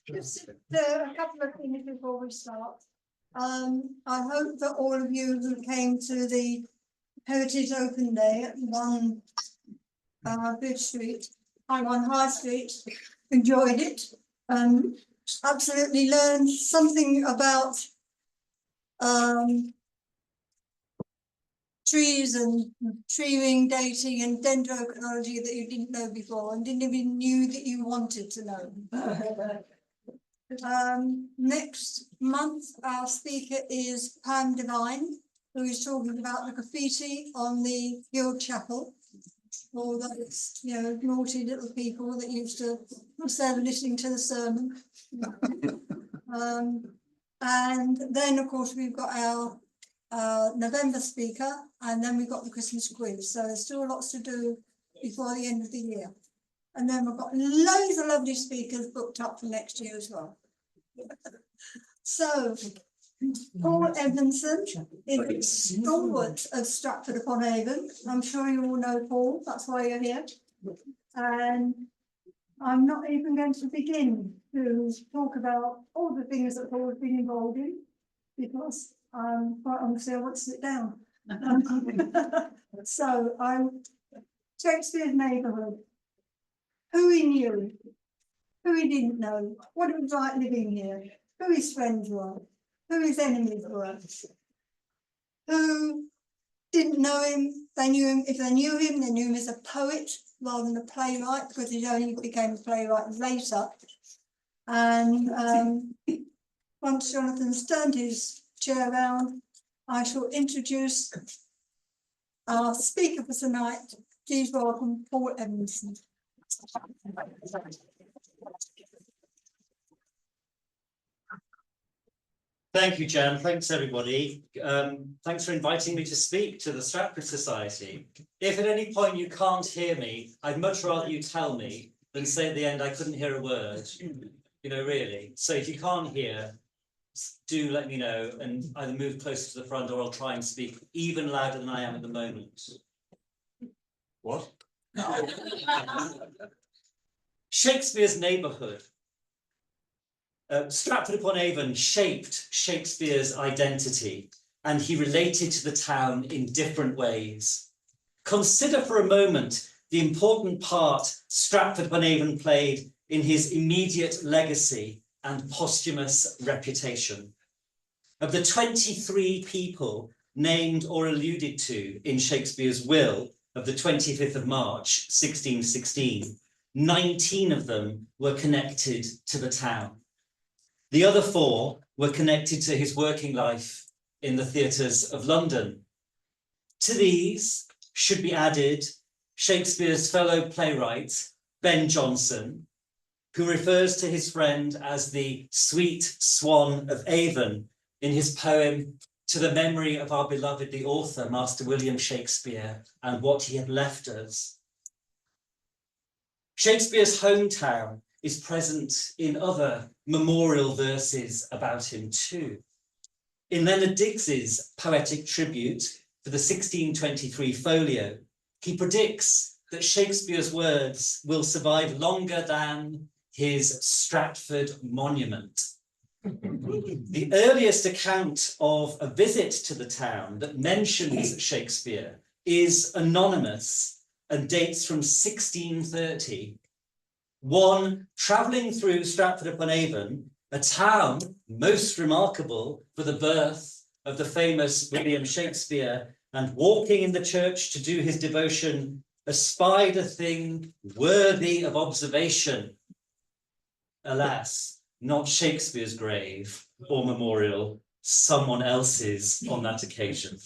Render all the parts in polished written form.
Just a couple of things before we start. I hope that all of you who came to the Heritage Open Day at 1 Bridge Street, 1 High Street, enjoyed it and absolutely learned something about trees and treeing, dating and dendrochronology that you didn't know before and didn't even knew that you wanted to know. Next month our speaker is Pam Devine, who is talking about the graffiti on the Guild Chapel. All those, you know, naughty little people that used to instead of listening to the sermon. And then of course we've got our November speaker, and then we've got the Christmas quiz. So there's still lots to do before the end of the year. And then we've got loads of lovely speakers booked up for next year as well. So Paul Edmondson is a stalwart of Stratford upon Avon. I'm sure you all know Paul, that's why you're here. And I'm not even going to begin to talk about all the things that Paul has been involved in, because quite honestly I want to sit down. So Shakespeare's neighbourhood. Who he knew, who he didn't know, what it was like living here, who his friends were, who his enemies were, who didn't know him, they knew him. If they knew him as a poet rather than a playwright, because he only became a playwright later. And once Jonathan's turned his chair around, I shall introduce our speaker for tonight. Please welcome Paul Edmondson. Thank you, Jan. Thanks, everybody. Thanks for inviting me to speak to the Stratford Society. If at any point you can't hear me, I'd much rather you tell me than say at the end I couldn't hear a word. You know, really. So if you can't hear, do let me know and either move closer to the front or I'll try and speak even louder than I am at the moment. What? Shakespeare's neighbourhood. Stratford upon Avon shaped Shakespeare's identity, and he related to the town in different ways. Consider for a moment the important part Stratford upon Avon played in his immediate legacy and posthumous reputation. Of the 23 people named or alluded to in Shakespeare's will of the 25th of March, 1616, 19 of them were connected to the town. The other 4 were connected to his working life in the theatres of London. To these should be added Shakespeare's fellow playwright, Ben Jonson, who refers to his friend as the sweet swan of Avon in his poem To the Memory of Our Beloved the Author, Master William Shakespeare, and What He Had Left Us. Shakespeare's hometown is present in other memorial verses about him too. In Leonard Digges's poetic tribute for the 1623 folio, he predicts that Shakespeare's words will survive longer than his Stratford monument. The earliest account of a visit to the town that mentions Shakespeare is anonymous and dates from 1630. One travelling through Stratford upon Avon, a town most remarkable for the birth of the famous William Shakespeare, and walking in the church to do his devotion, espied a thing worthy of observation. Alas, not Shakespeare's grave or memorial, someone else's on that occasion.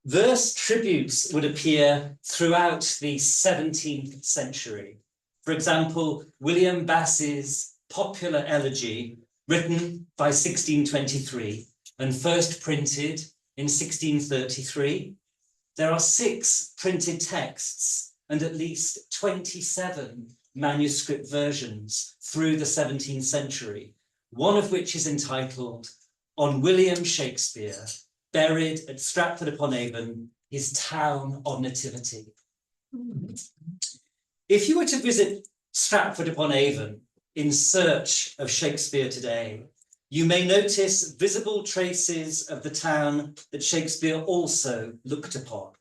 Verse tributes would appear throughout the 17th century. For example, William Bass's popular elegy, written by 1623 and first printed in 1633. There are 6 printed texts and at least 27 manuscript versions through the 17th century, one of which is entitled On William Shakespeare, Buried at Stratford upon Avon, His Town of Nativity. If you were to visit Stratford-upon-Avon, in search of Shakespeare today, you may notice visible traces of the town that Shakespeare also looked upon.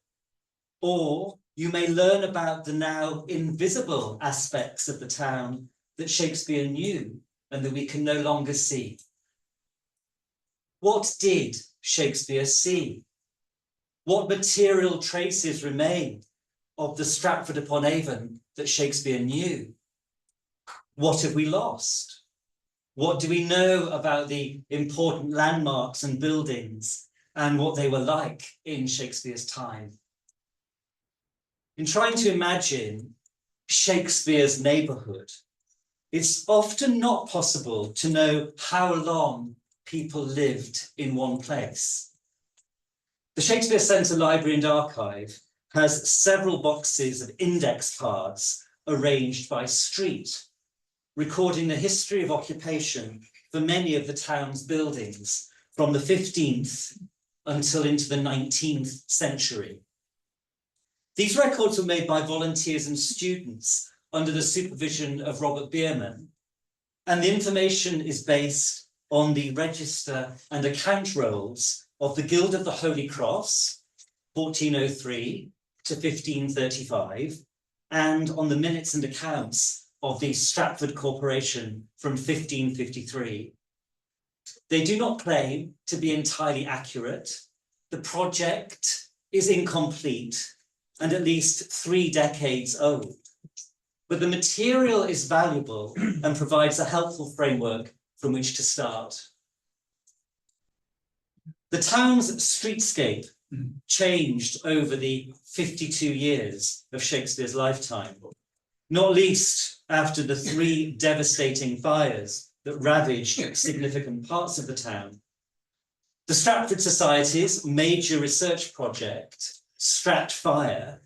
Or you may learn about the now invisible aspects of the town that Shakespeare knew and that we can no longer see. What did Shakespeare see? What material traces remain of the Stratford-upon-Avon that Shakespeare knew? What have we lost? What do we know about the important landmarks and buildings and what they were like in Shakespeare's time? In trying to imagine Shakespeare's neighbourhood, it's often not possible to know how long people lived in one place. The Shakespeare Centre Library and Archive has several boxes of index cards arranged by street, recording the history of occupation for many of the town's buildings from the 15th until into the 19th century. These records were made by volunteers and students under the supervision of Robert Bierman, and the information is based on the register and account rolls of the Guild of the Holy Cross, 1403 to 1535, and on the minutes and accounts of the Stratford Corporation from 1553. They do not claim to be entirely accurate. The project is incomplete and at least 3 decades old. But the material is valuable and provides a helpful framework from which to start. The town's streetscape changed over the 52 years of Shakespeare's lifetime, not least after the 3 devastating fires that ravaged significant parts of the town. The Stratford Society's major research project, Stratfire,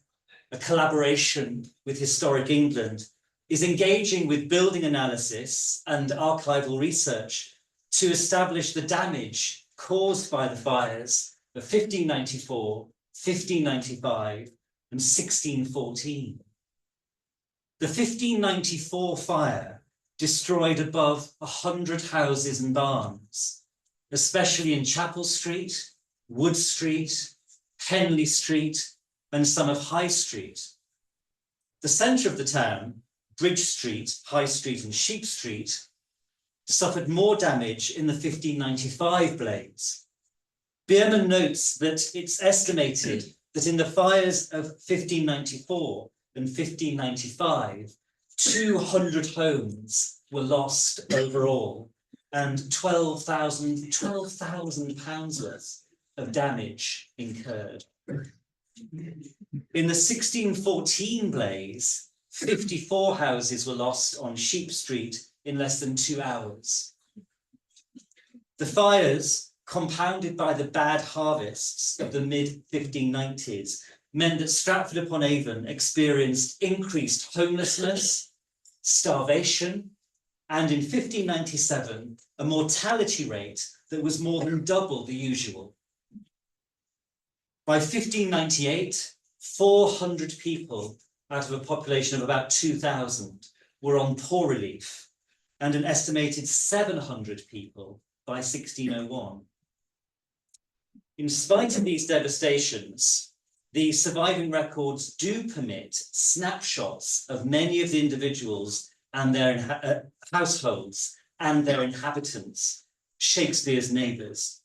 a collaboration with Historic England, is engaging with building analysis and archival research to establish the damage caused by the fires of 1594, 1595, and 1614. The 1594 fire destroyed above 100 houses and barns, especially in Chapel Street, Wood Street, Henley Street, and some of High Street. The centre of the town, Bridge Street, High Street, and Sheep Street, suffered more damage in the 1595 blaze. Bierman notes that it's estimated that in the fires of 1594 and 1595, 200 homes were lost overall, and 12,000 pounds worth of damage incurred. In the 1614 blaze, 54 houses were lost on Sheep Street in less than 2 hours. The fires, compounded by the bad harvests of the mid-1590s, meant that Stratford-upon-Avon experienced increased homelessness, starvation, and in 1597, a mortality rate that was more than double the usual. By 1598, 400 people out of a population of about 2,000 were on poor relief, and an estimated 700 people by 1601. In spite of these devastations, the surviving records do permit snapshots of many of the individuals and their households and their inhabitants, Shakespeare's neighbours.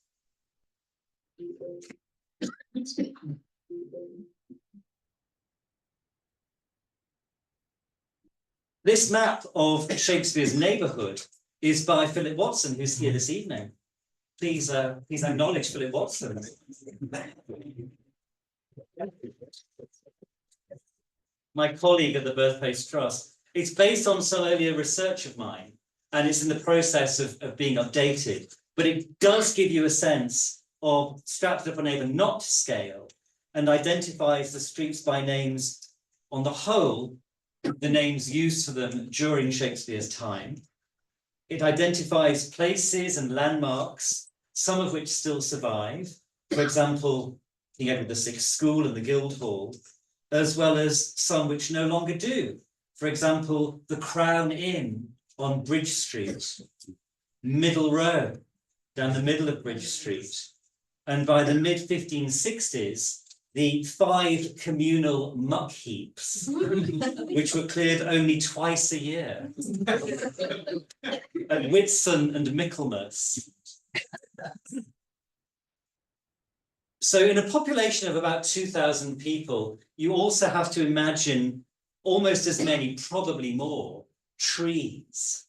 This map of Shakespeare's neighbourhood is by Philip Watson, who's here this evening. Please acknowledge Philip Watson. My colleague at the Birthplace Trust. It's based on some earlier research of mine, and it's in the process of being updated, but it does give you a sense of Stratford-upon-Avon not to scale, and identifies the streets by names on the whole, the names used for them during Shakespeare's time. It identifies places and landmarks, some of which still survive, for example, King Edward VI School and the Guildhall, as well as some which no longer do, For example, the Crown Inn on Bridge Street, Middle Row, down the middle of Bridge Street. And by the mid-1560s, the 5 communal muck heaps, which were cleared only twice a year, at Whitsun and Michaelmas. So in a population of about 2,000 people, you also have to imagine almost as many, probably more, trees.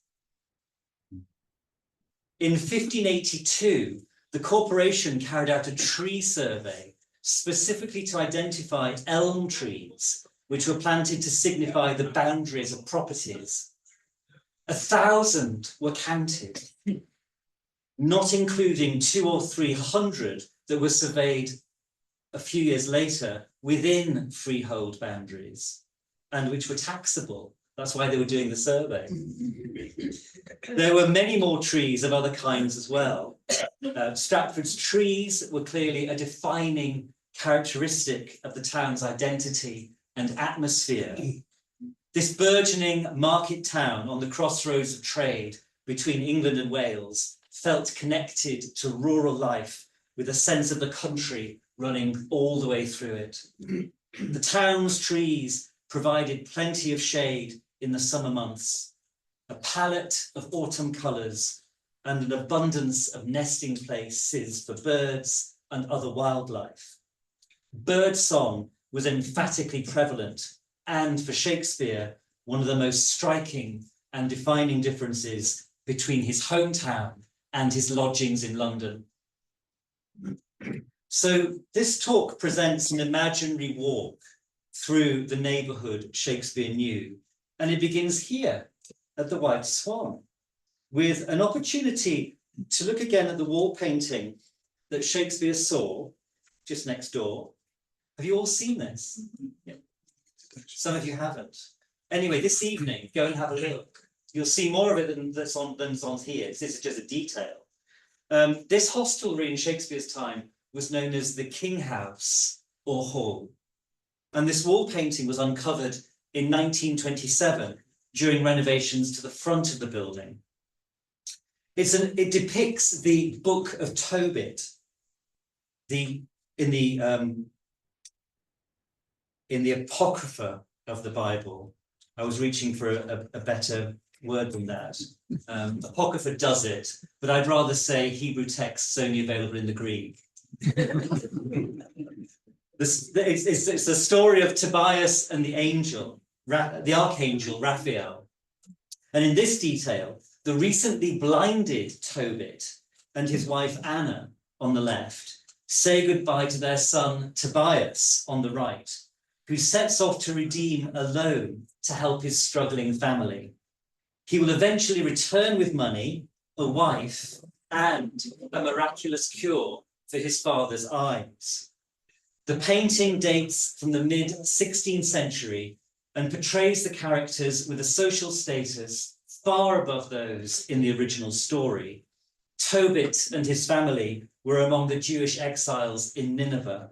In 1582, the corporation carried out a tree survey specifically to identify elm trees, which were planted to signify the boundaries of properties. 1,000 were counted, not including 200 or 300 that were surveyed a few years later within freehold boundaries and which were taxable. That's why they were doing the survey. There were many more trees of other kinds as well. Stratford's trees were clearly a defining characteristic of the town's identity and atmosphere. This burgeoning market town on the crossroads of trade between England and Wales felt connected to rural life with a sense of the country running all the way through it. The town's trees provided plenty of shade in the summer months, a palette of autumn colours, and an abundance of nesting places for birds and other wildlife. Bird song was emphatically prevalent, and for Shakespeare, one of the most striking and defining differences between his hometown and his lodgings in London. So this talk presents an imaginary walk through the neighbourhood Shakespeare knew, and it begins here at the White Swan, with an opportunity to look again at the wall painting that Shakespeare saw just next door. Have you all seen this? Yeah. Some of you haven't. Anyway, this evening, go and have a look. You'll see more of it than's on here. This is just a detail. This hostelry in Shakespeare's time was known as the King House or Hall. And this wall painting was uncovered in 1927 during renovations to the front of the building. It depicts the Book of Tobit, in the Apocrypha of the Bible. I was reaching for a better word than that. Apocrypha does it, but I'd rather say Hebrew texts only available in the Greek. It's the story of Tobias and the angel, the archangel Raphael. And in this detail, the recently blinded Tobit and his wife Anna on the left say goodbye to their son Tobias on the right, who sets off to redeem a loan to help his struggling family. He will eventually return with money, a wife, and a miraculous cure for his father's eyes. The painting dates from the mid-16th century and portrays the characters with a social status far above those in the original story. Tobit and his family were among the Jewish exiles in Nineveh.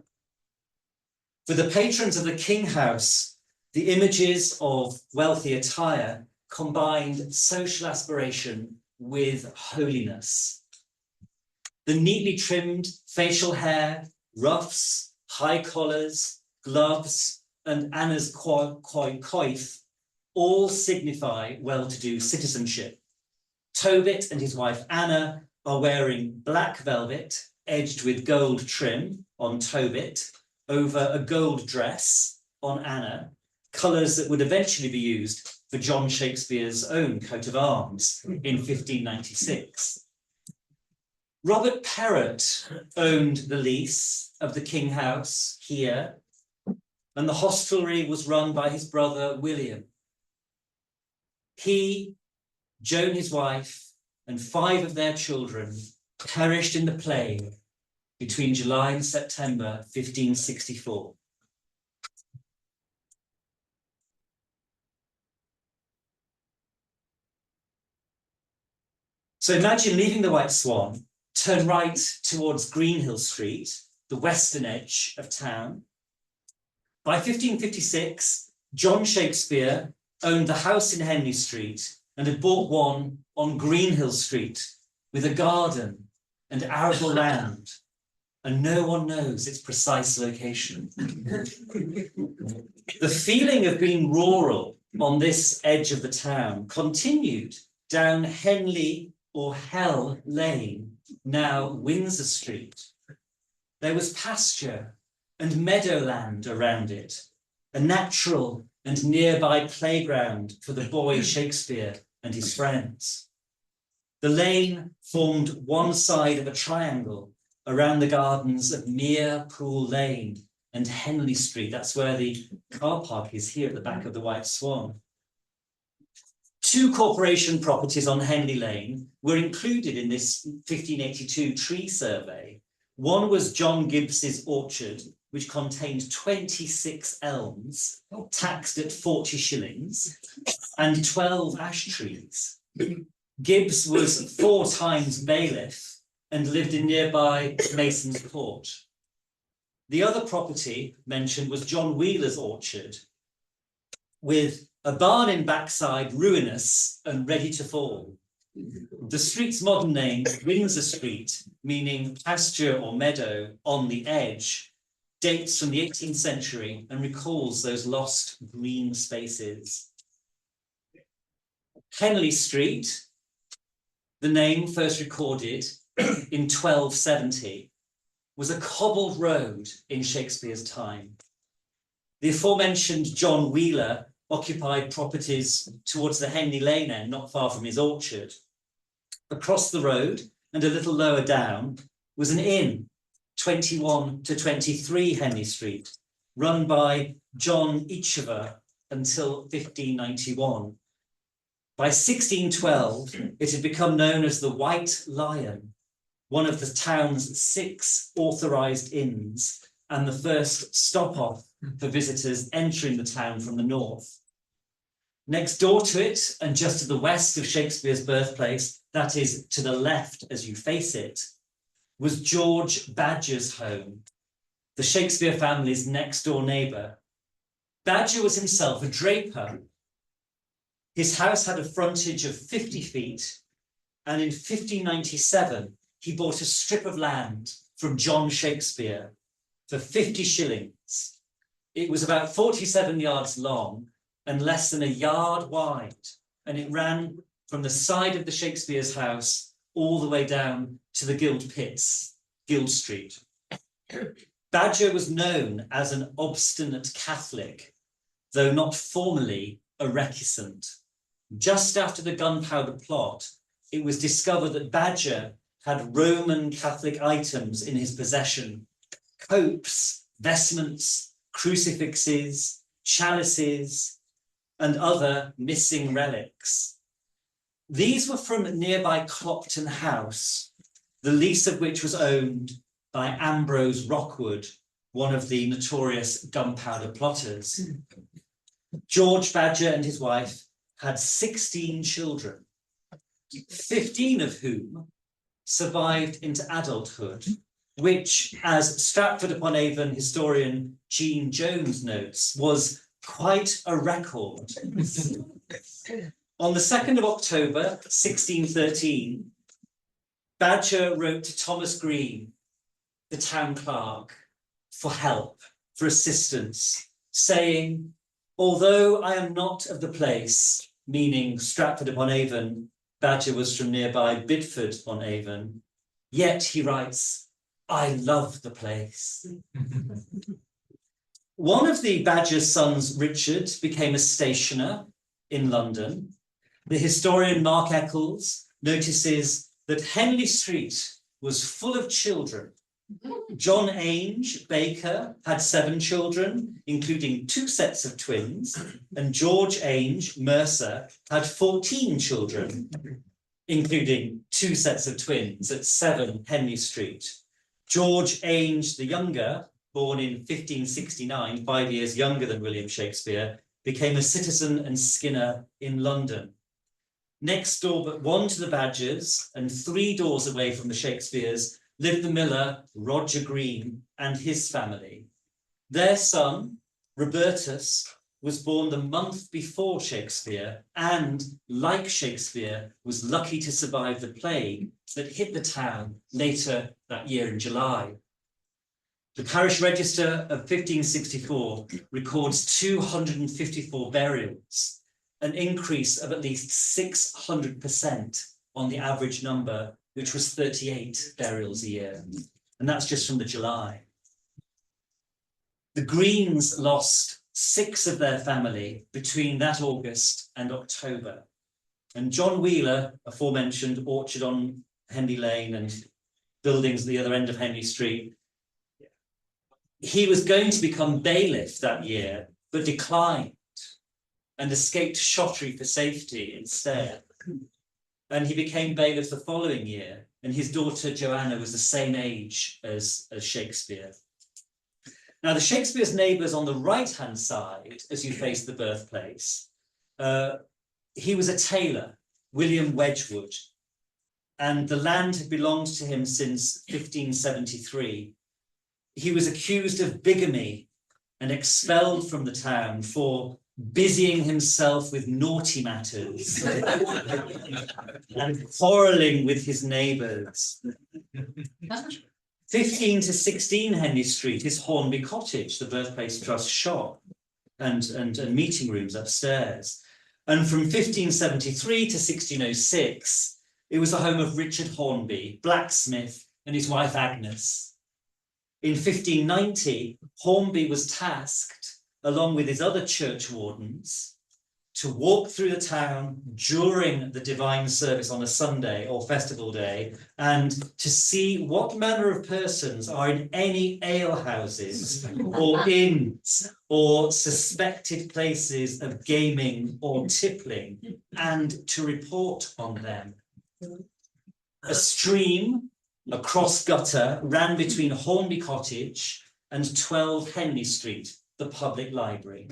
For the patrons of the King House, the images of wealthy attire combined social aspiration with holiness. The neatly trimmed facial hair, ruffs, high collars, gloves, and Anna's coif all signify well-to-do citizenship. Tobit and his wife Anna are wearing black velvet edged with gold trim on Tobit over a gold dress on Anna, colours that would eventually be used for John Shakespeare's own coat of arms in 1596. Robert Perrott owned the lease of the King House here, and the hostelry was run by his brother William. He, Joan his wife, and 5 of their children perished in the plague between July and September 1564. So imagine leaving the White Swan, turn right towards Greenhill Street, the western edge of town. By 1556, John Shakespeare owned the house in Henley Street and had bought one on Greenhill Street with a garden and arable land, and no one knows its precise location. The feeling of being rural on this edge of the town continued down Henley or Hell Lane, now Windsor Street. There was pasture and meadowland around it, a natural and nearby playground for the boy Shakespeare and his friends. The lane formed one side of a triangle around the gardens of Mere Pool Lane and Henley Street. That's where the car park is, here at the back of the White Swan. 2 corporation properties on Henley Lane were included in this 1582 tree survey. One was John Gibbs's orchard, which contained 26 elms, taxed at 40 shillings, and 12 ash trees. Gibbs was 4 times bailiff and lived in nearby Mason's Court. The other property mentioned was John Wheeler's orchard, with a barn in backside ruinous and ready to fall. The street's modern name, Windsor Street, meaning pasture or meadow on the edge, dates from the 18th century and recalls those lost green spaces. Henley Street, the name first recorded in 1270, was a cobbled road in Shakespeare's time. The aforementioned John Wheeler occupied properties towards the Henley Lane end, not far from his orchard. Across the road and a little lower down was an inn, 21 to 23 Henley Street, run by John Eachover until 1591. By 1612, it had become known as the White Lion, one of the town's 6 authorised inns and the first stop-off for visitors entering the town from the north. Next door to it, and just to the west of Shakespeare's birthplace, that is, to the left as you face it, was George Badger's home, the Shakespeare family's next-door neighbour. Badger was himself a draper. His house had a frontage of 50 feet, and in 1597, he bought a strip of land from John Shakespeare for 50 shillings. It was about 47 yards long and less than a yard wide, and it ran from the side of the Shakespeare's house all the way down to the Guild Pits, Guild Street. Badger was known as an obstinate Catholic, though not formally a recusant. Just after the Gunpowder Plot, it was discovered that Badger had Roman Catholic items in his possession: copes, vestments, crucifixes, chalices, and other missing relics. These were from nearby Clopton House, the lease of which was owned by Ambrose Rockwood, one of the notorious Gunpowder plotters. George Badger and his wife had 16 children, 15 of whom survived into adulthood, which, as Stratford-upon-Avon historian Jean Jones notes, was quite a record. On the 2nd of October, 1613, Badger wrote to Thomas Green, the town clerk, for help, for assistance, saying, "Although I am not of the place," meaning Stratford-upon-Avon, Badger was from nearby Bidford-on-Avon, "yet," he writes, "I love the place." One of the Badger's sons, Richard, became a stationer in London. The historian Mark Eccles notices that Henley Street was full of children. John Ainge, baker, had 7 children, including 2 sets of twins, and George Ainge, mercer, had 14 children, including 2 sets of twins at 7 Henley Street. George Ainge the younger, born in 1569, 5 years younger than William Shakespeare, became a citizen and skinner in London. Next door but one to the Badgers and 3 doors away from the Shakespeares lived the miller Roger Green and his family. Their son, Robertus, was born the month before Shakespeare and, like Shakespeare, was lucky to survive the plague that hit the town later that year in July. The parish register of 1564 records 254 burials, an increase of at least 600% on the average number, which was 38 burials a year. And that's just from the July. The Greens lost 6 of their family between that August and October. And John Wheeler, aforementioned orchard on Henley Lane and buildings at the other end of Henley Street, he was going to become bailiff that year, but declined and escaped Shottery for safety instead. And he became bailiff the following year, and his daughter Joanna was the same age as Shakespeare. Now, the Shakespeare's neighbours on the right-hand side, as you face the birthplace, he was a tailor, William Wedgwood, and the land had belonged to him since 1573. He was accused of bigamy and expelled from the town for busying himself with naughty matters and quarrelling with his neighbours. 15 to 16 Henley Street is Hornby Cottage, the Birthplace Trust shop and meeting rooms upstairs. And from 1573 to 1606, it was the home of Richard Hornby, blacksmith, and his wife Agnes. In 1590, Hornby was tasked, along with his other churchwardens, to walk through the town during the divine service on a Sunday or festival day and to see what manner of persons are in any alehouses or inns or suspected places of gaming or tippling and to report on them. A stream, a cross gutter, ran between Hornby Cottage and 12 Henley Street, the public library,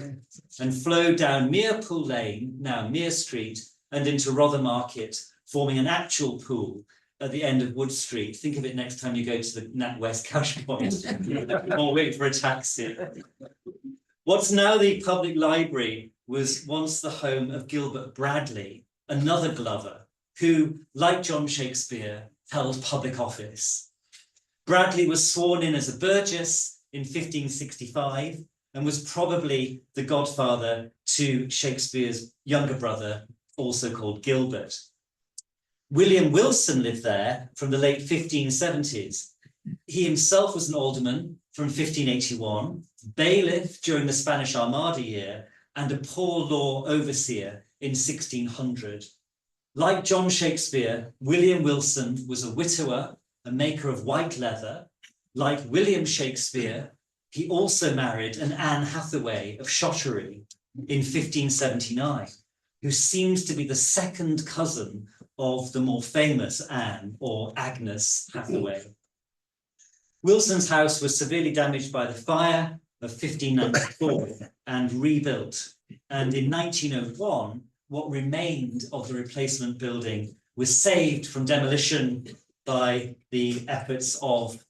and flowed down Merepool Lane, now Mere Street, and into Rothermarket, forming an actual pool at the end of Wood Street. Think of it next time you go to the NatWest Cash Point or wait for a taxi. What's now the public library was once the home of Gilbert Bradley, another Glover, who, like John Shakespeare, held public office. Bradley was sworn in as a burgess in 1565 and was probably the godfather to Shakespeare's younger brother, also called Gilbert. William Wilson lived there from the late 1570s. He himself was an alderman from 1581, bailiff during the Spanish Armada year, and a poor law overseer in 1600. Like John Shakespeare, William Wilson was a widower, a maker of white leather. Like William Shakespeare, he also married an Anne Hathaway of Shottery in 1579, who seems to be the second cousin of the more famous Anne, or Agnes Hathaway. Wilson's house was severely damaged by the fire of 1594 and rebuilt. And in 1901, what remained of the replacement building was saved from demolition by the efforts of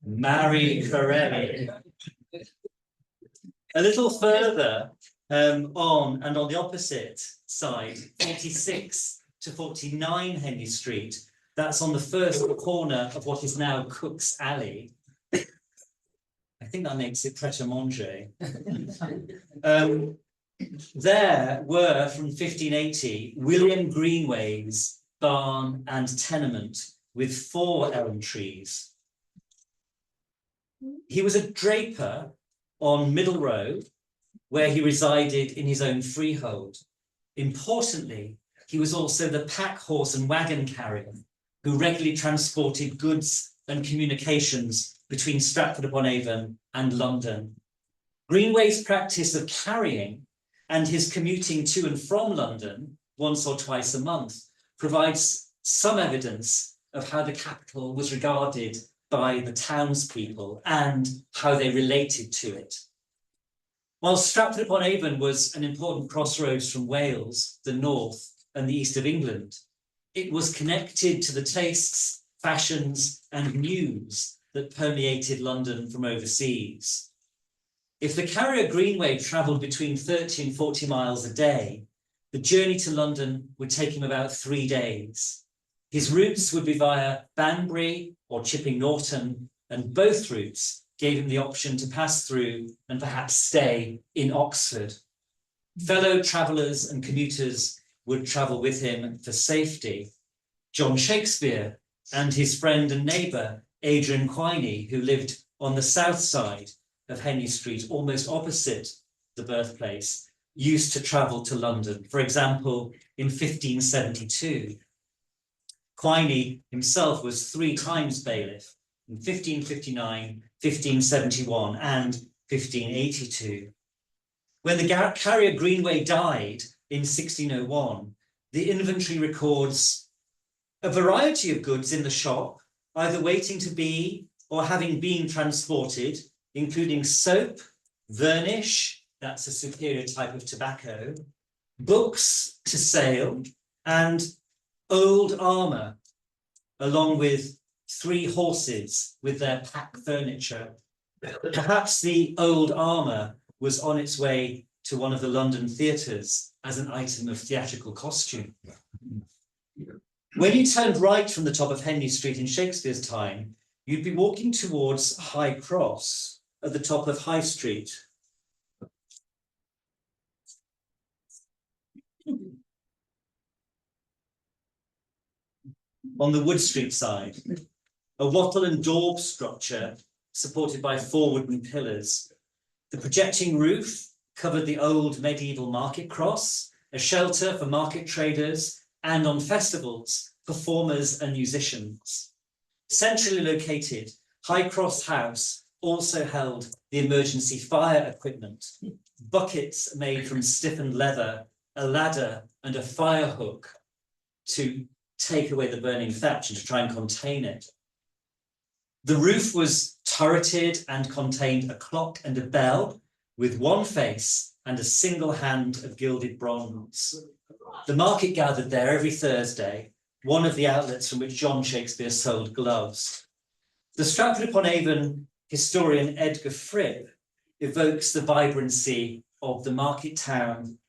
Marie Curie. A little further on the opposite side, 46 to 49 Henley Street, that's on the first corner of what is now Cook's Alley. I think that makes it Pret-a-Manger. There were, from 1580, William Greenway's barn and tenement with 4 elm trees. He was a draper on Middle Road, where he resided in his own freehold. Importantly, he was also the pack horse and wagon carrier who regularly transported goods and communications between Stratford-upon-Avon and London. Greenway's practice of carrying and his commuting to and from London once or twice a month provides some evidence of how the capital was regarded by the townspeople and how they related to it. While Stratford-upon-Avon was an important crossroads from Wales, the north, and the east of England, it was connected to the tastes, fashions, and news that permeated London from overseas. If the Carrier Greenway travelled between 30 and 40 miles a day, the journey to London would take him about 3 days. His routes would be via Banbury or Chipping Norton, and both routes gave him the option to pass through and perhaps stay in Oxford. Fellow travellers and commuters would travel with him for safety. John Shakespeare and his friend and neighbour, Adrian Quiney, who lived on the south side of Henry Street, almost opposite the birthplace, used to travel to London, for example, in 1572. Quiney himself was 3 times bailiff in 1559, 1571, and 1582. When the Carrier Greenway died in 1601, the inventory records a variety of goods in the shop, either waiting to be or having been transported, including soap, varnish, that's a superior type of tobacco, books to sale, and old armour, along with 3 horses with their pack furniture. Perhaps the old armour was on its way to one of the London theatres as an item of theatrical costume. When you turned right from the top of Henry Street in Shakespeare's time, you'd be walking towards High Cross at the top of High Street. On the Wood Street side, a wattle and daub structure supported by 4 wooden pillars. The projecting roof covered the old medieval market cross, a shelter for market traders, and on festivals, performers and musicians. Centrally located, High Cross House also held the emergency fire equipment, buckets made from stiffened leather, a ladder and a fire hook to take away the burning thatch and to try and contain it. The roof was turreted and contained a clock and a bell with 1 face and a single hand of gilded bronze. The market gathered there every Thursday, one of the outlets from which John Shakespeare sold gloves. The Stratford-upon-Avon historian Edgar Fripp evokes the vibrancy of the market town.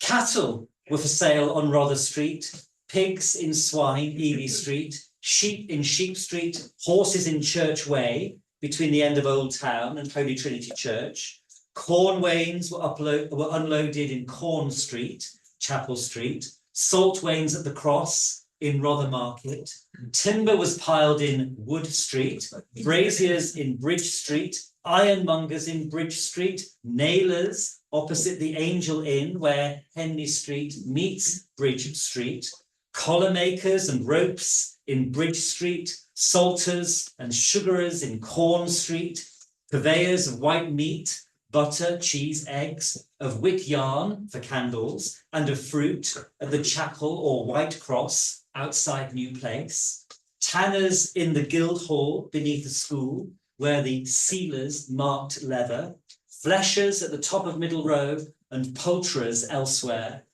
Cattle were for sale on Rother Street, pigs in Swine, Ely Street, sheep in Sheep Street, horses in Church Way, between the end of Old Town and Holy Trinity Church. Corn wains were unloaded in Corn Street, Chapel Street, salt wains at the Cross in Rother Market. Timber was piled in Wood Street, braziers in Bridge Street, ironmongers in Bridge Street, nailers opposite the Angel Inn where Henley Street meets Bridge Street, collar makers and ropes in Bridge Street, salters and sugarers in Corn Street, purveyors of white meat, butter, cheese, eggs, of wick yarn for candles, and of fruit at the Chapel or White Cross outside New Place, tanners in the Guildhall beneath the school, where the sealers marked leather, fleshers at the top of Middle Row, and poulterers elsewhere.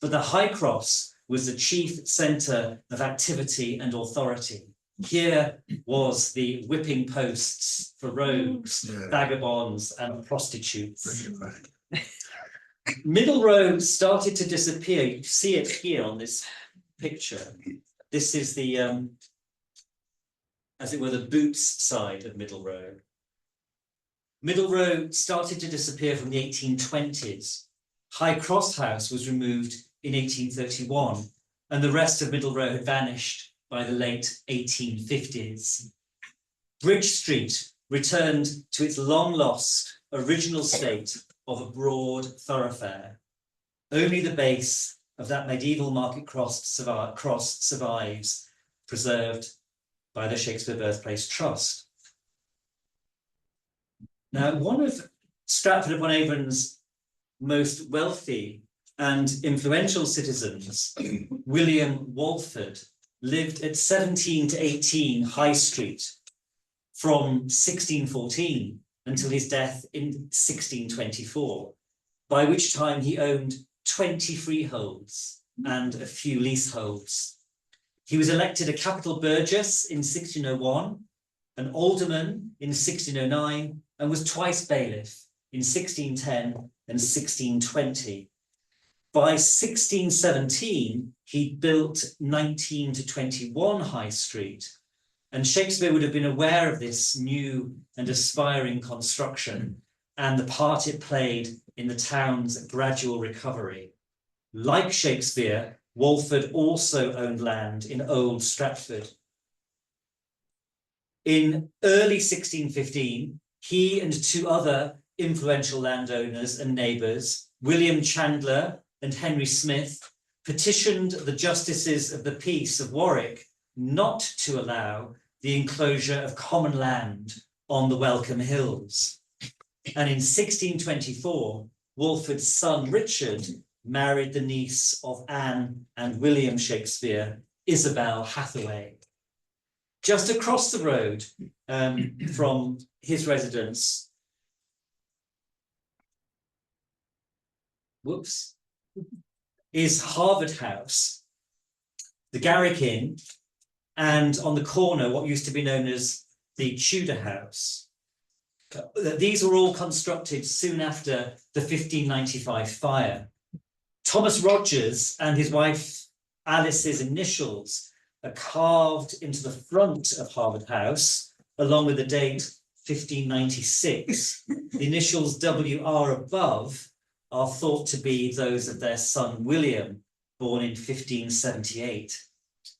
But the High Cross was the chief centre of activity and authority. Here was the whipping posts for rogues, vagabonds, and prostitutes. Middle Row started to disappear. You see it here on this picture. This is the, as it were, the boots side of Middle Row. Middle Row started to disappear from the 1820s. High Cross House was removed in 1831, and the rest of Middle Row had vanished by the late 1850s. Bridge Street returned to its long-lost original state of a broad thoroughfare. Only the base of that medieval market cross survives, preserved by the Shakespeare Birthplace Trust. Now, one of Stratford-upon-Avon's most wealthy and influential citizens, William Walford, lived at 17 to 18 High Street from 1614 until his death in 1624, by which time he owned 20 freeholds and a few leaseholds. He was elected a capital burgess in 1601, an alderman in 1609, and was twice bailiff in 1610 and 1620. By 1617, he built 19 to 21 High Street, and Shakespeare would have been aware of this new and aspiring construction and the part it played in the town's gradual recovery. Like Shakespeare, Walford also owned land in Old Stratford. In early 1615, he and two other influential landowners and neighbours, William Chandler and Henry Smith, petitioned the Justices of the Peace of Warwick not to allow the enclosure of common land on the Welcome Hills. And in 1624, Walford's son Richard married the niece of Anne and William Shakespeare, Isabel Hathaway. Just across the road from his residence, is Harvard House, the Garrick Inn, and on the corner, what used to be known as the Tudor House. These were all constructed soon after the 1595 fire. Thomas Rogers and his wife Alice's initials are carved into the front of Harvard House, along with the date 1596. The initials WR above are thought to be those of their son William, born in 1578.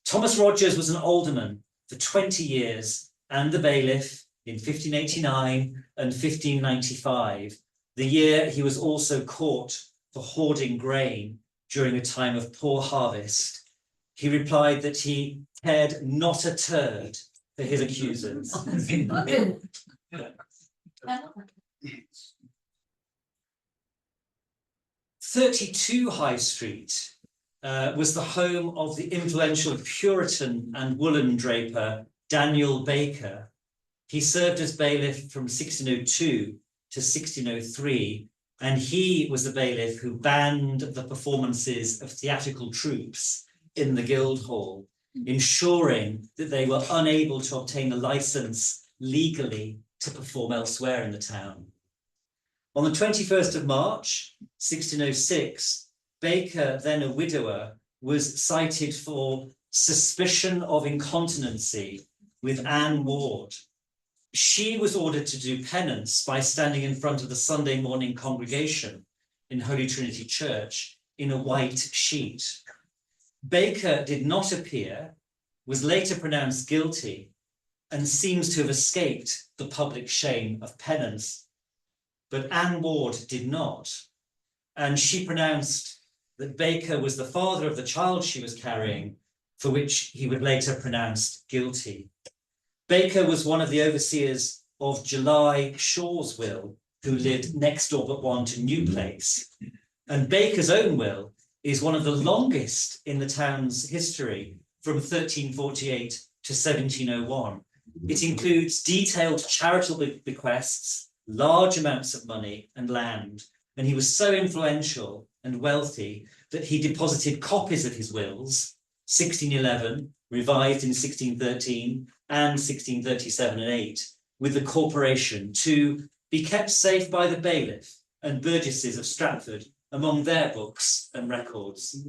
Thomas Rogers was an alderman for 20 years and the bailiff in 1589 and 1595, the year he was also caught for hoarding grain during a time of poor harvest. He replied that he cared not a turd for his accusers. 32 High Street was the home of the influential Puritan and woolen draper Daniel Baker. He served as bailiff from 1602 to 1603, and he was the bailiff who banned the performances of theatrical troupes in the Guildhall, ensuring that they were unable to obtain a license legally to perform elsewhere in the town. On the 21st of March, 1606, Baker, then a widower, was cited for suspicion of incontinency with Anne Ward. She was ordered to do penance by standing in front of the Sunday morning congregation in Holy Trinity Church in a white sheet. Baker did not appear, was later pronounced guilty, and seems to have escaped the public shame of penance. But Anne Ward did not, and she pronounced that Baker was the father of the child she was carrying, for which he would later pronounce guilty. Baker was one of the overseers of July Shaw's will, who lived next door but one to New Place. And Baker's own will is one of the longest in the town's history, from 1348 to 1701. It includes detailed charitable bequests, large amounts of money and land, and he was so influential and wealthy that he deposited copies of his wills, 1611, revised in 1613, and 1637 and 8, with the corporation to be kept safe by the bailiff and burgesses of Stratford among their books and records.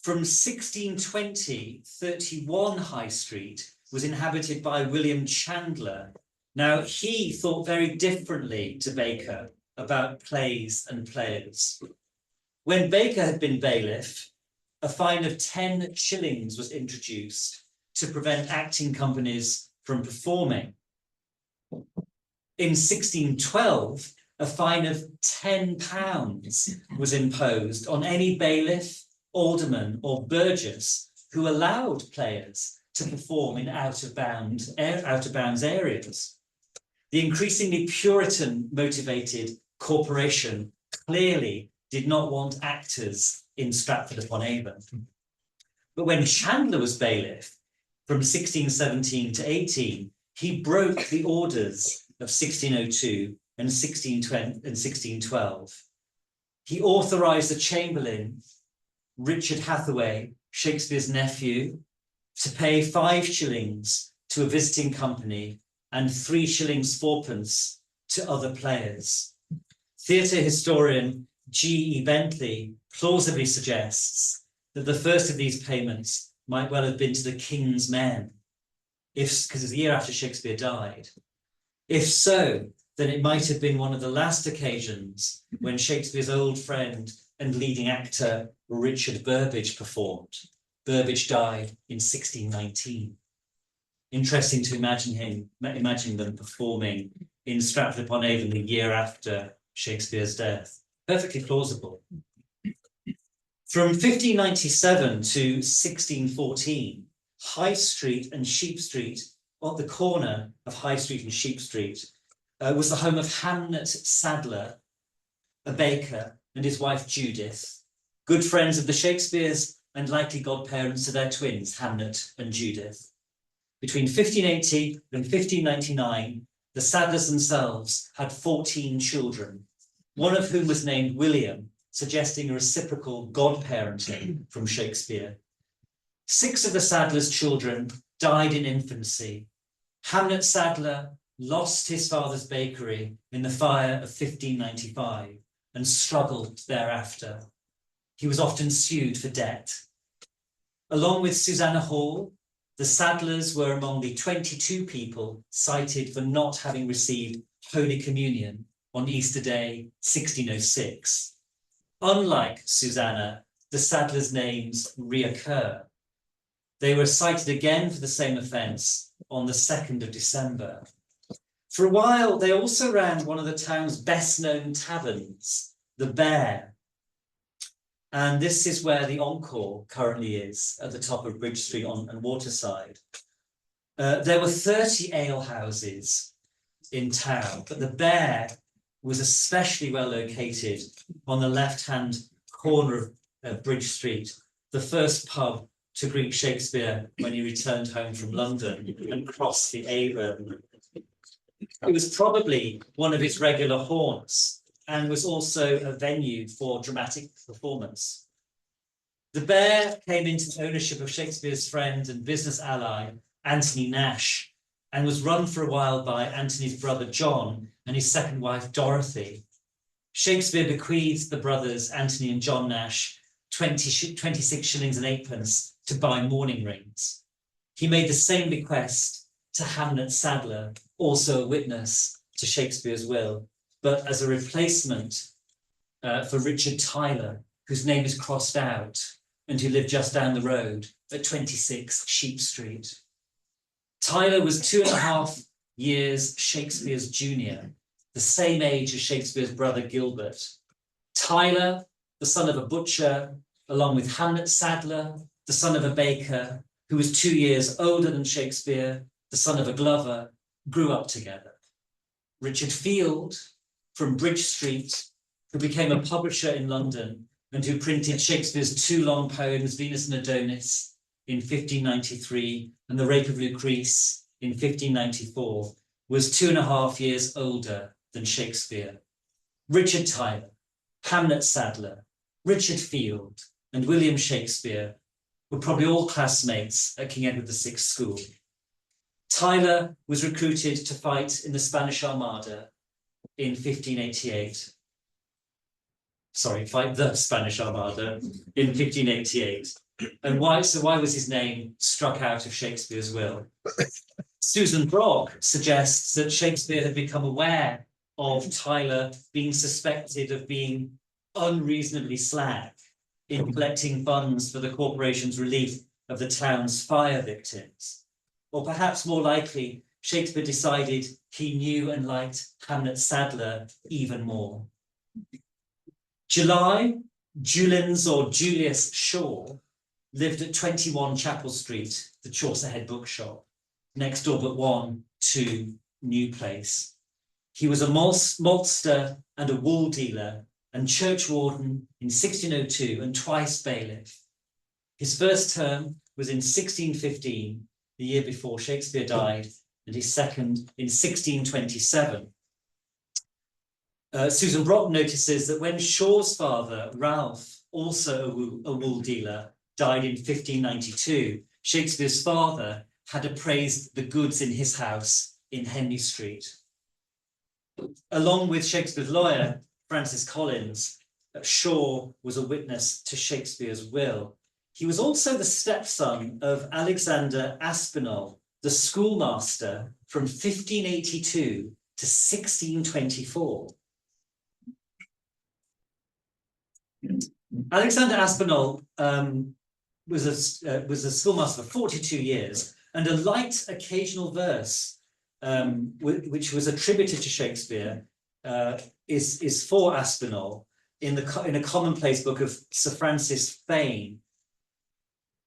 From 1620, 31 High Street was inhabited by William Chandler. Now, he thought very differently to Baker about plays and players. When Baker had been bailiff, a fine of 10 shillings was introduced to prevent acting companies from performing. In 1612, a fine of £10 was imposed on any bailiff, alderman, or burgess who allowed players to perform in out-of-bounds areas. The increasingly Puritan-motivated corporation clearly did not want actors in Stratford-upon-Avon. But when Chandler was bailiff, from 1617 to 18, he broke the orders of 1602 and 1612. He authorised the Chamberlain, Richard Hathaway, Shakespeare's nephew, to pay 5 shillings to a visiting company and 3 shillings 4pence to other players. Theatre historian G.E. Bentley plausibly suggests that the first of these payments might well have been to the King's Men, because it's the year after Shakespeare died. If so, then it might have been one of the last occasions when Shakespeare's old friend and leading actor Richard Burbage performed. Burbage died in 1619. Interesting to imagine them performing in Stratford-upon-Avon the year after Shakespeare's death. Perfectly plausible. From 1597 to 1614, High Street and Sheep Street, at the corner of High Street and Sheep Street, was the home of Hamnet Sadler, a baker, and his wife Judith, good friends of the Shakespeares and likely godparents to their twins, Hamnet and Judith. Between 1580 and 1599, the Sadlers themselves had 14 children, one of whom was named William, suggesting a reciprocal godparenting from Shakespeare. 6 of the Sadlers' children died in infancy. Hamnet Sadler lost his father's bakery in the fire of 1595 and struggled thereafter. He was often sued for debt. Along with Susanna Hall, the Sadlers were among the 22 people cited for not having received Holy Communion on Easter Day 1606. Unlike Susanna, the Sadlers' names reoccur. They were cited again for the same offence on the 2nd of December. For a while, they also ran one of the town's best-known taverns, the Bear. And this is where the Encore currently is, at the top of Bridge Street and Waterside. There were 30 alehouses in town, but the Bear was especially well located on the left-hand corner of Bridge Street, the first pub to greet Shakespeare when he returned home from London and crossed the Avon. It was probably one of his regular haunts and was also a venue for dramatic performance. The Bear came into ownership of Shakespeare's friend and business ally, Anthony Nash, and was run for a while by Anthony's brother John and his second wife Dorothy. Shakespeare bequeathed the brothers Anthony and John Nash 26 shillings and 8pence to buy mourning rings. He made the same bequest to Hamnet Sadler, also a witness to Shakespeare's will, but as a replacement for Richard Tyler, whose name is crossed out and who lived just down the road at 26 Sheep Street. Tyler was 2.5 years Shakespeare's junior, the same age as Shakespeare's brother Gilbert. Tyler, the son of a butcher, along with Hamnet Sadler, the son of a baker, who was 2 years older than Shakespeare, the son of a glover, grew up together. Richard Field, from Bridge Street, who became a publisher in London and who printed Shakespeare's 2 long poems, Venus and Adonis, in 1593 and The Rape of Lucrece in 1594, was 2.5 years older than Shakespeare. Richard Tyler, Hamnet Sadler, Richard Field, and William Shakespeare were probably all classmates at King Edward VI School. Tyler was recruited to fight in the Spanish Armada in 1588. Sorry, fight the Spanish Armada in 1588. And why was his name struck out of Shakespeare's will? Susan Brock suggests that Shakespeare had become aware of Tyler being suspected of being unreasonably slack in collecting funds for the corporation's relief of the town's fire victims. Or perhaps more likely, Shakespeare decided he knew and liked Hamnet Sadler even more. Julius Shaw lived at 21 Chapel Street, the Chaucerhead bookshop, next door but one to New Place. He was a maltster and a wool dealer and churchwarden in 1602 and twice bailiff. His first term was in 1615, the year before Shakespeare died, and his second in 1627. Susan Brock notices that when Shaw's father, Ralph, also a wool dealer, died in 1592, Shakespeare's father had appraised the goods in his house in Henley Street. Along with Shakespeare's lawyer, Francis Collins, Shaw was a witness to Shakespeare's will. He was also the stepson of Alexander Aspinall, the schoolmaster from 1582 to 1624. Alexander Aspinall was a schoolmaster for 42 years, and a light occasional verse, which was attributed to Shakespeare, is for Aspinall in a commonplace book of Sir Francis Fane,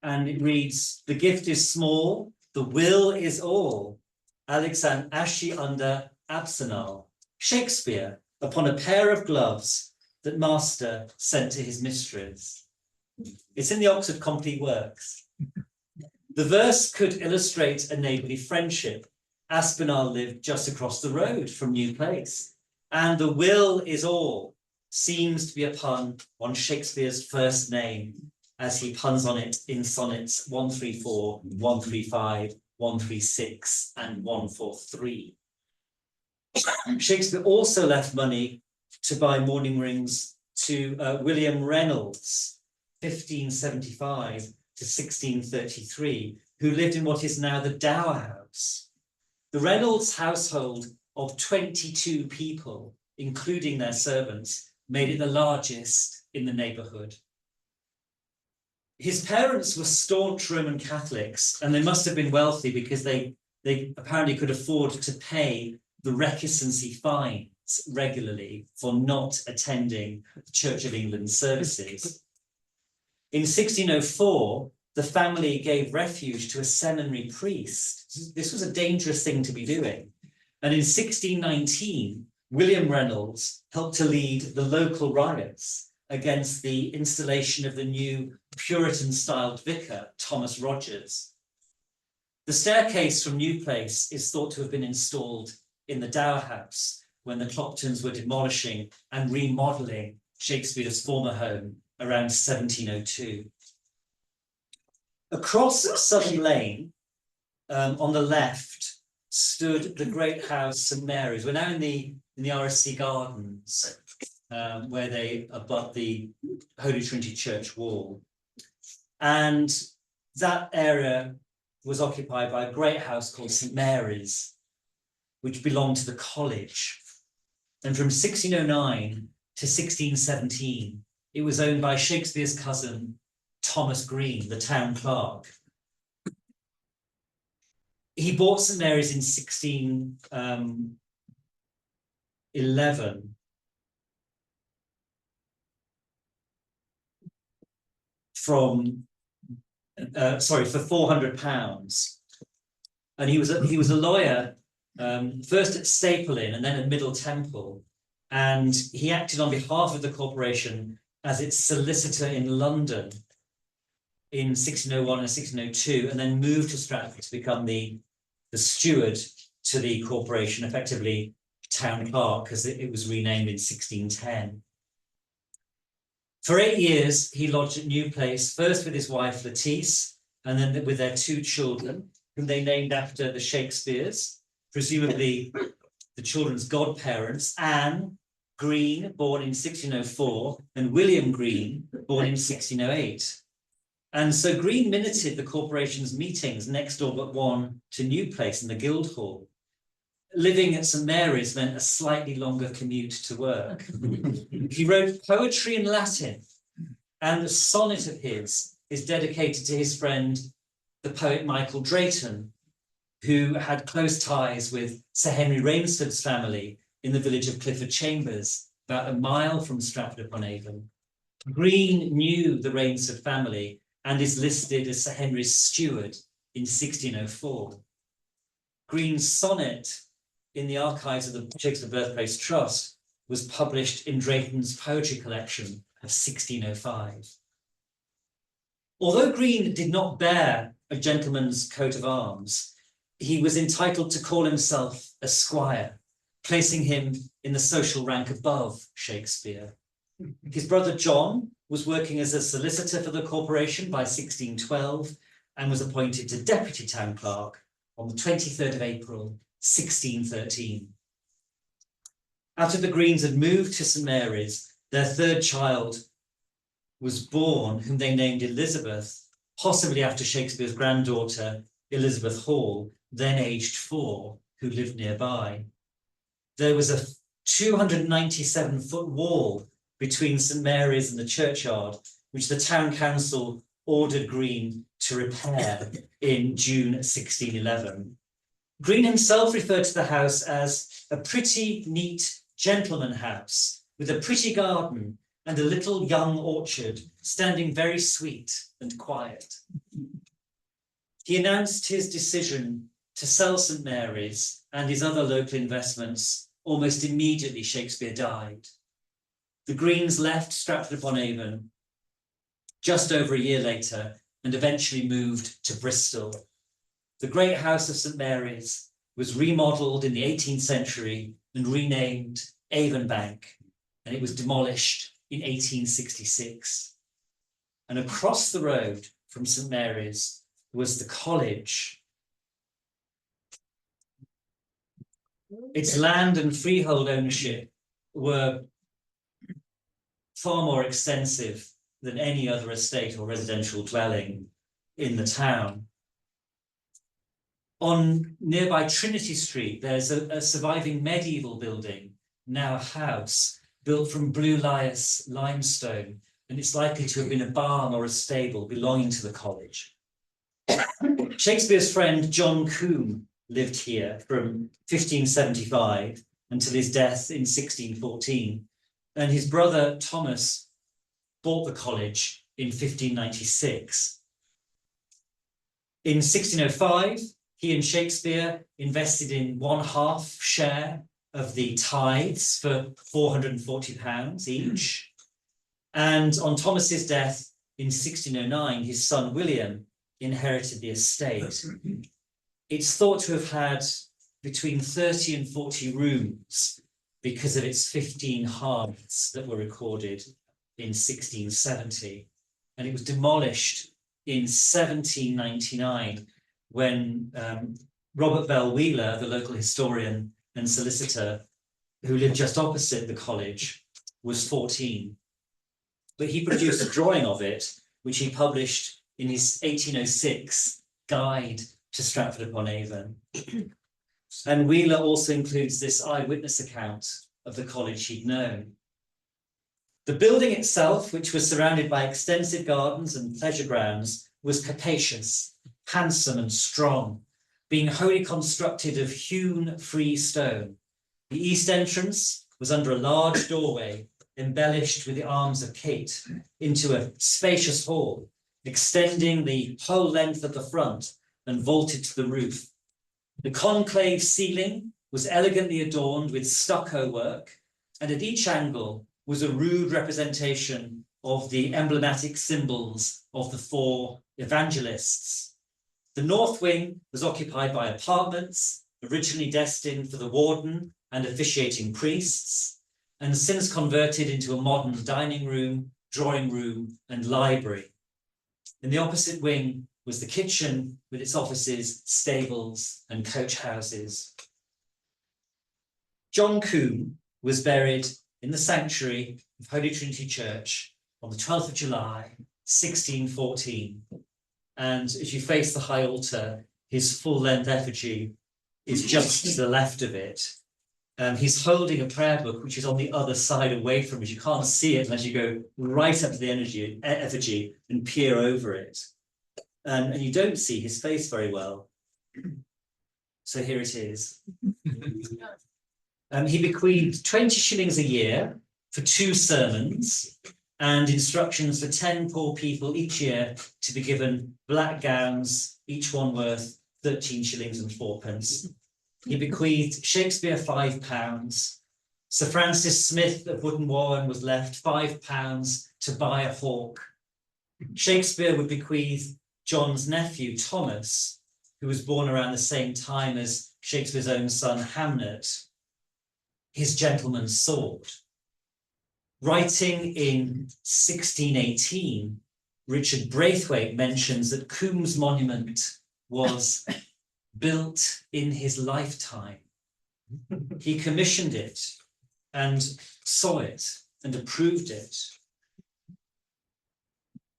and it reads: "The gift is small, the will is all. Alexander Ashy under Absinal. Shakespeare upon a pair of gloves that master sent to his mistress." It's in the Oxford Complete Works. The verse could illustrate a neighbourly friendship. Aspinall lived just across the road from New Place, and the will is all seems to be a pun on Shakespeare's first name, as he puns on it in sonnets 134, 135, 136, and 143. Shakespeare also left money to buy mourning rings to William Reynolds, 1575 to 1633, who lived in what is now the Dower House. The Reynolds household of 22 people, including their servants, made it the largest in the neighbourhood. His parents were staunch Roman Catholics, and they must have been wealthy because they apparently could afford to pay the recusancy fines regularly for not attending the Church of England services. In 1604, the family gave refuge to a seminary priest. This was a dangerous thing to be doing. And in 1619, William Reynolds helped to lead the local riots against the installation of the new Puritan-styled vicar, Thomas Rogers. The staircase from New Place is thought to have been installed in the Dower House when the Cloptons were demolishing and remodelling Shakespeare's former home around 1702. Across Southern Lane, on the left, stood the great house St Mary's. We're now in the RSC Gardens, where they abut the Holy Trinity Church wall. And that area was occupied by a great house called St Mary's, which belonged to the college. And from 1609 to 1617, it was owned by Shakespeare's cousin, Thomas Green, the town clerk. He bought St Mary's in 1611 for £400. And he was a lawyer, first at Staple Inn and then at Middle Temple. And he acted on behalf of the corporation as its solicitor in London in 1601 and 1602, and then moved to Stratford to become the steward to the corporation, effectively town clerk, because it was renamed in 1610. For 8 years, he lodged at New Place, first with his wife Lettice, and then with their 2 children, whom they named after the Shakespeares, presumably the children's godparents, Anne Green, born in 1604, and William Green, born in 1608. And so Green minuted the corporation's meetings next door but one to New Place in the Guildhall. Living at St Mary's meant a slightly longer commute to work. He wrote poetry in Latin, and a sonnet of his is dedicated to his friend, the poet Michael Drayton, who had close ties with Sir Henry Rainsford's family in the village of Clifford Chambers, about a mile from Stratford-upon-Avon. Green knew the Rainsford family and is listed as Sir Henry's steward in 1604. Green's sonnet in the archives of the Shakespeare Birthplace Trust was published in Drayton's poetry collection of 1605. Although Green did not bear a gentleman's coat of arms, he was entitled to call himself a squire, placing him in the social rank above Shakespeare. His brother John was working as a solicitor for the corporation by 1612 and was appointed to deputy town clerk on the 23rd of April, 1613. After the Greens had moved to St Mary's, their third child was born, whom they named Elizabeth, possibly after Shakespeare's granddaughter, Elizabeth Hall, then aged 4, who lived nearby. There was a 297-foot wall between St Mary's and the churchyard, which the town council ordered Green to repair in June 1611. Green himself referred to the house as a pretty, neat gentleman house with a pretty garden and a little young orchard, standing very sweet and quiet. He announced his decision to sell St Mary's and his other local investments almost immediately Shakespeare died. The Greens left Stratford-upon-Avon just over a year later and eventually moved to Bristol. The great house of St Mary's was remodelled in the 18th century and renamed Avonbank, and it was demolished in 1866. And across the road from St Mary's was the college. Its land and freehold ownership were far more extensive than any other estate or residential dwelling in the town. On nearby Trinity Street, there's a surviving medieval building, now a house, built from blue lias limestone, and it's likely to have been a barn or a stable belonging to the college. Shakespeare's friend John Combe lived here from 1575 until his death in 1614, and his brother Thomas bought the college in 1596. In 1605, he and Shakespeare invested in 1/2 share of the tithes for £440 each. And on Thomas's death in 1609, his son William inherited the estate. It's thought to have had between 30 and 40 rooms because of its 15 hearths that were recorded in 1670. And it was demolished in 1799 when Robert Bell Wheeler, the local historian and solicitor who lived just opposite the college, was 14. But he produced a drawing of it, which he published in his 1806 Guide to Stratford-upon-Avon. And Wheeler also includes this eyewitness account of the college he'd known. The building itself, which was surrounded by extensive gardens and pleasure grounds, was capacious, handsome and strong, being wholly constructed of hewn free stone. The east entrance was under a large doorway embellished with the arms of Kate into a spacious hall, extending the whole length of the front and vaulted to the roof. The concave ceiling was elegantly adorned with stucco work, and at each angle was a rude representation of the emblematic symbols of the 4 evangelists. The north wing was occupied by apartments, originally destined for the warden and officiating priests, and since converted into a modern dining room, drawing room, and library. In the opposite wing was the kitchen with its offices, stables, and coach houses. John Combe was buried in the sanctuary of Holy Trinity Church on the 12th of July, 1614. And as you face the high altar, his full-length effigy is just to the left of it. He's holding a prayer book, which is on the other side away from it. You can't see it unless you go right up to the effigy and peer over it. And you don't see his face very well. So here it is. He bequeathed 20 shillings a year for 2 sermons and instructions for 10 poor people each year to be given black gowns, each one worth 13 shillings and 4pence. He bequeathed Shakespeare £5. Sir Francis Smith of Wootton Warren was left £5 to buy a hawk. Shakespeare would bequeath John's nephew, Thomas, who was born around the same time as Shakespeare's own son, Hamnet, his gentleman's sword. Writing in 1618, Richard Braithwaite mentions that Combe's monument was built in his lifetime. He commissioned it and saw it and approved it.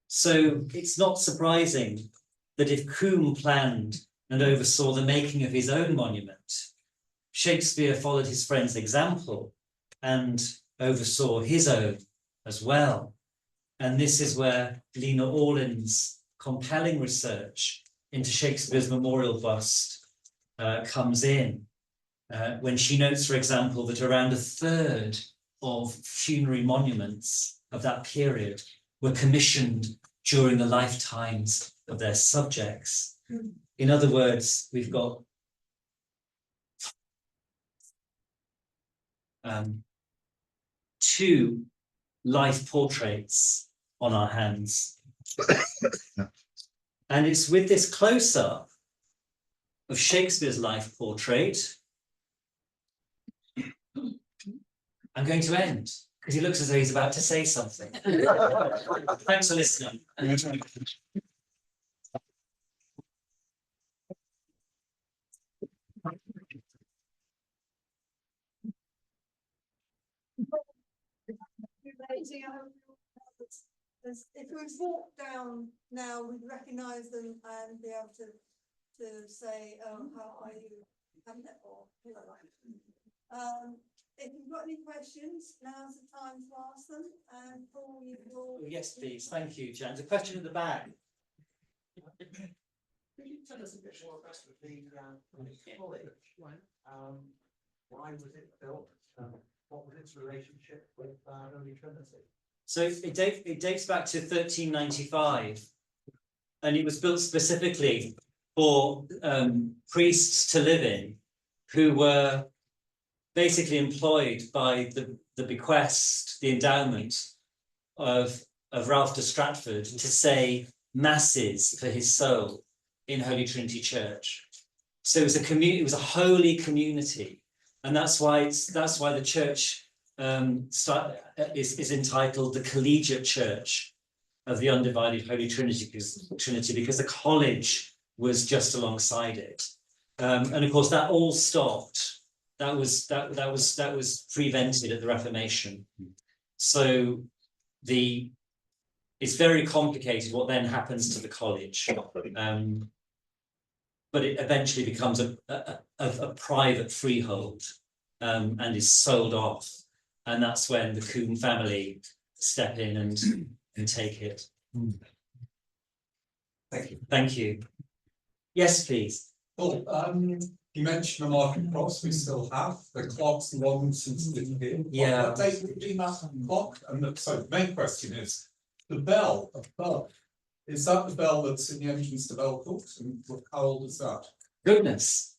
So it's not surprising that if Combe planned and oversaw the making of his own monument, Shakespeare followed his friend's example and oversaw his own as well. And this is where Lena Orlin's compelling research into Shakespeare's memorial bust comes in. When she notes, for example, that around a third of funerary monuments of that period were commissioned during the lifetimes of their subjects. In other words, we've got two life portraits on our hands. And it's with this close-up of Shakespeare's life portrait I'm going to end, because he looks as though he's about to say something. Thanks for listening. If we walk down now, we'd recognise them and be able to say, oh, how are you? Or if you've got any questions, now's the time to ask them. And Paul, you will. Yes, please. Thank you, Jan. A question in the back. Could you tell us a bit more about the college? Why was it built? What was its relationship with Holy Trinity? So it dates back to 1395, and it was built specifically for priests to live in, who were basically employed by the bequest, the endowment of Ralph de Stratford to say masses for his soul in Holy Trinity Church. So it was a community, it was a holy community, and that's why the church is entitled the Collegiate Church of the Undivided Holy Trinity, because the college was just alongside it, and of course that all stopped. That was prevented at the Reformation. So it's very complicated what then happens to the college, but it eventually becomes a private freehold and is sold off. And that's when the Combe family step in and take it. Thank you. Thank you. Yes, please. Well, you mentioned the market cross we still have. The clock's long since been here. Yeah. What date would be that clock? And so the main question is, the bell above, is that the bell that's in the entrance to Bell Court? And how old is that? Goodness.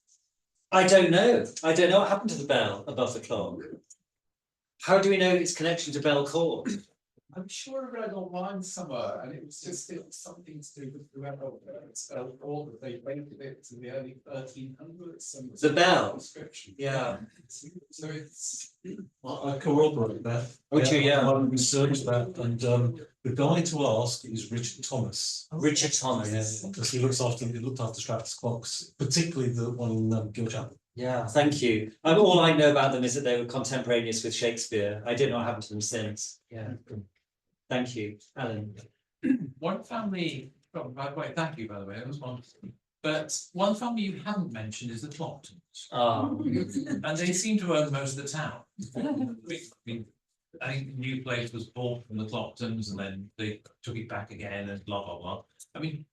I don't know. I don't know what happened to the bell above the clock. How do we know its connection to Bell Court? I'm sure I read online somewhere, and it was something to do with whoever it's Bell Court, that they rated it to the early 1300s. And The bell? Description. Yeah. So it's. I corroborate that. Would you? Yeah. I researched that, and the guy to ask is Richard Thomas. Richard Thomas. Because he looked after Stratford's clocks, particularly the one in Gilchapel. Yeah, thank you. All I know about them is that they were contemporaneous with Shakespeare. I don't know what happened to them since. Yeah. Thank you, Alan. One family, oh, by the way, thank you, by the way, that was wonderful. But one family you haven't mentioned is the Cloptons. And they seem to own most of the town. I think the new place was bought from the Cloptons and then they took it back again and blah, blah, blah. I mean,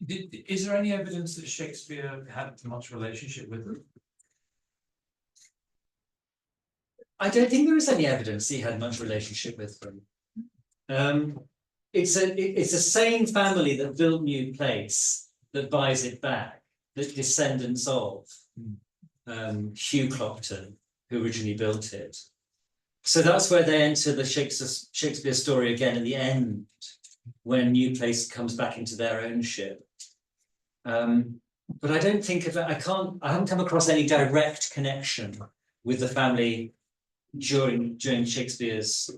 is there any evidence that Shakespeare had much relationship with them? I don't think there is any evidence he had much relationship with them. It's the same family that built New Place that buys it back, the descendants of Hugh Clopton, who originally built it. So that's where they enter the Shakespeare story again at the end, when New Place comes back into their ownership. But I don't think of it, I haven't come across any direct connection with the family during Shakespeare's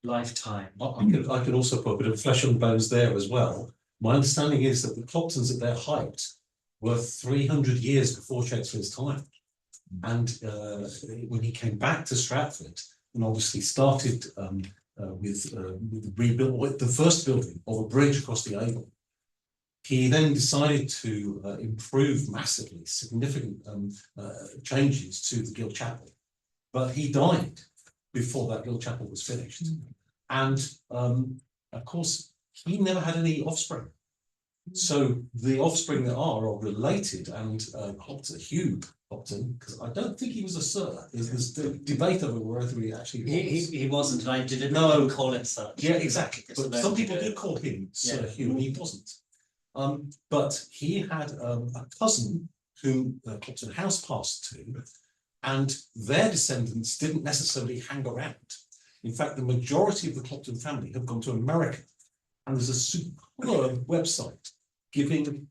lifetime. I could also put a bit of flesh on the bones there as well. My understanding is that the Cloptons at their height were 300 years before Shakespeare's time. And when he came back to Stratford, and obviously started with the first building of a bridge across the Avon, he then decided to improve massively, significant changes to the Guild Chapel. But he died before that Guild Chapel was finished. And of course, he never had any offspring. So the offspring that are related, and Hugh Hopton, because I don't think he was a Sir. There's debate over whether he actually was. He wasn't, and I didn't call him such. Yeah, exactly. But some people do call him Sir Hugh, and he wasn't. But he had a cousin whom Hopton house passed to, and their descendants didn't necessarily hang around. In fact, the majority of the Clopton family have gone to America, and there's a superb website giving,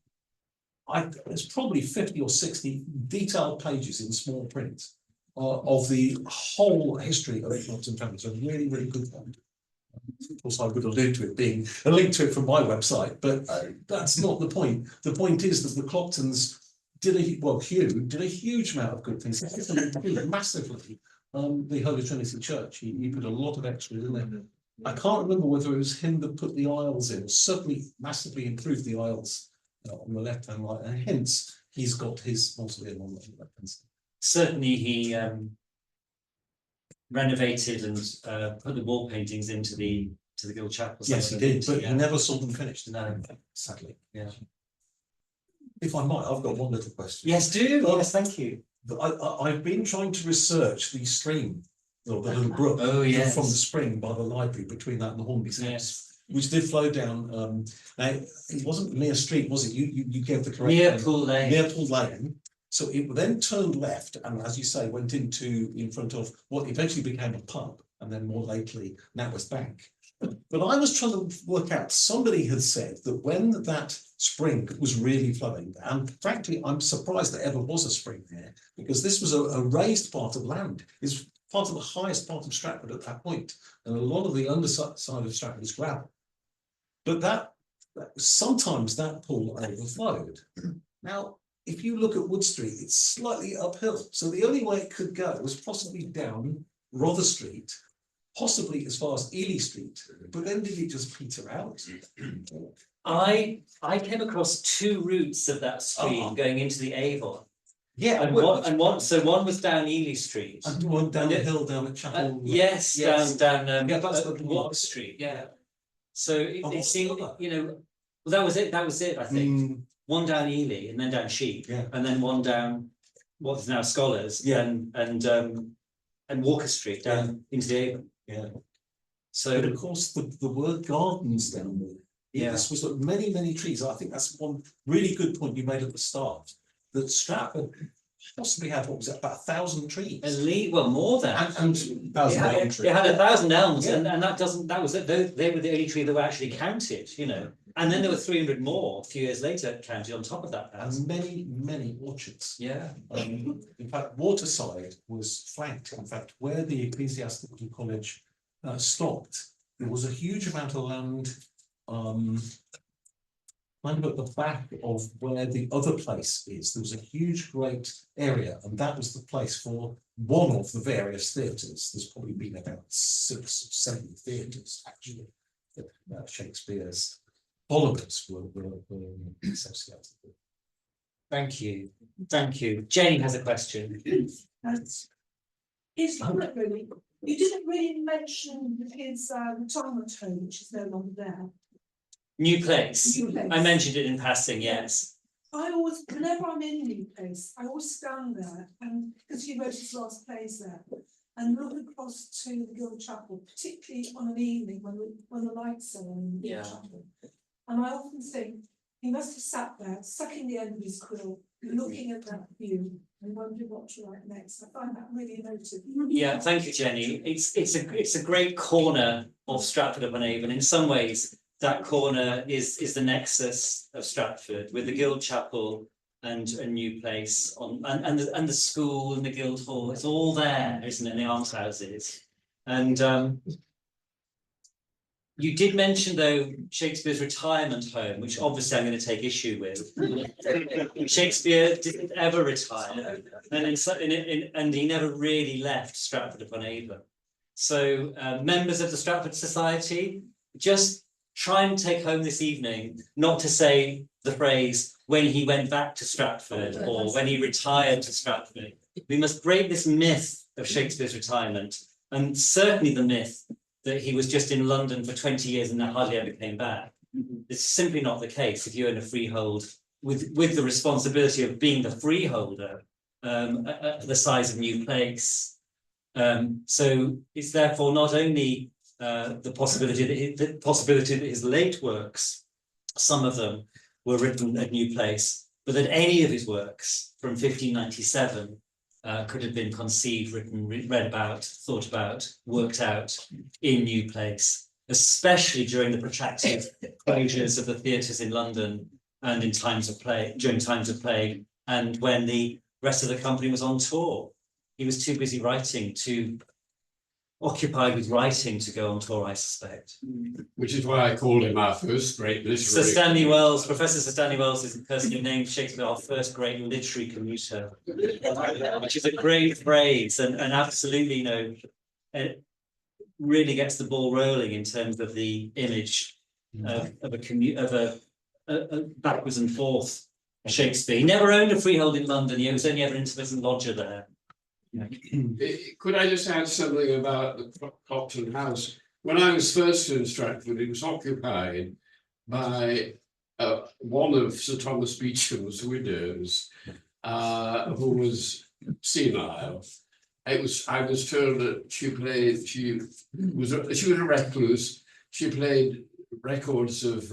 there's probably 50 or 60 detailed pages in small print of the whole history of the Clopton family. So a really, really good one. Of course, I would allude to it being a link to it from my website, but that's not the point. The point is that the Cloptons Hugh did a huge amount of good things. He improved massively the Holy Trinity Church. He put a lot of extra in there. I can't remember whether it was him that put the aisles in. Certainly massively improved the aisles on the left and right, and hence he's got his mausoleum on the left hand side. Certainly, he renovated and put the wall paintings into the Guild Chapel. Yes, he did, but he never saw them finished. No, sadly. Yeah. If I might, I've got one little question. Yes, do. Yes, thank you. I've been trying to research the stream, or the little brook from the spring by the library between that and the Hornby's house, which did flow down. Now, it wasn't near street, was it? You gave the correct near Pool Lane. Near Pool Lane. So it then turned left, and as you say, went in front of what eventually became a pub, and then more lately NatWest Bank. But I was trying to work out, somebody had said that when that spring was really flowing, and frankly, I'm surprised there ever was a spring there, because this was a raised part of land. It's part of the highest part of Stratford at that point, and a lot of the underside of Stratford is gravel. But sometimes that pool overflowed. Now, if you look at Wood Street, it's slightly uphill. So the only way it could go was possibly down Rother Street, possibly as far as Ely Street, but then did it just peter out? I came across two routes of that stream going into the Avon. Yeah, and one was down Ely Street, and one down the hill down at Chapel. Yes, down that's Water Street. Yeah. So it seemed, well, that was it. I think one down Ely, and then down Sheep, and then one down what's now Scholars, and Walker Street down into the Avon. Yeah. So, but of course, the word gardens down there. Yeah. This was many trees. I think that's one really good point you made at the start. That Stratford possibly had, what was it, about 1,000 trees? At least, well, more than. And 1,000 elm trees. It had 1,000 elms, and that was it. They were the only tree that were actually counted, And then there were 300 more a few years later counted on top of that. And many orchards. Yeah. In fact, Waterside was flanked. In fact, where the Ecclesiastical College stopped, there was a huge amount of land kind of at the back of where the other place is. There was a huge, great area, and that was the place for one of the various theatres. There's probably been about 6 or 7 theatres, actually, that Shakespeare's followers were associated with. Thank you. Jane has a question. It's not really. You didn't really mention his retirement home, which is no longer there. New place. I mentioned it in passing, yes. I always, whenever I'm in New Place, I always stand there, and because he wrote his last plays there, and look across to the Guild Chapel, particularly on an evening when the lights are on in the Guild Chapel. And I often think he must have sat there, sucking the end of his quill, looking at that view, and wondering what to write next. I find that really emotive. Yeah, thank you, Jenny. It's a great corner of Stratford-upon-Avon. In some ways, that corner is the nexus of Stratford, with the Guild Chapel and a New Place and the school and the Guild Hall. It's all there, isn't it? And the almshouses. And You did mention though Shakespeare's retirement home, which obviously I'm going to take issue with. Shakespeare didn't ever retire, and he never really left Stratford-upon-Avon. So members of the Stratford Society, just try and take home this evening, not to say the phrase when he went back to Stratford or when he retired to Stratford. We must break this myth of Shakespeare's retirement, and certainly the myth that he was just in London for 20 years and hardly ever came back. It's simply not the case if you own a freehold with the responsibility of being the freeholder the size of New Place. So it's therefore not only the possibility that his late works, some of them were written at New Place, but that any of his works from 1597 could have been conceived, written, read about, thought about, worked out in New Place, especially during the protracted closures of the theatres in London and in times of plague, during times of plague, and when the rest of the company was on tour. He was too busy writing, too occupied with writing to go on tour, I suspect. Which is why I called him our first great literary. Sir Stanley Wells, Professor Sir Stanley Wells is the person who named Shakespeare our first great literary commuter, which is a great phrase and absolutely, you know, it really gets the ball rolling in terms of the image of a backwards and forth Shakespeare. He never owned a freehold in London. He was only ever an intermittent lodger there. Could I just add something about the Clopton House? When I was first in Stratford, it was occupied by one of Sir Thomas Beecham's widows, who was senile. I was told that she was a recluse. She played records of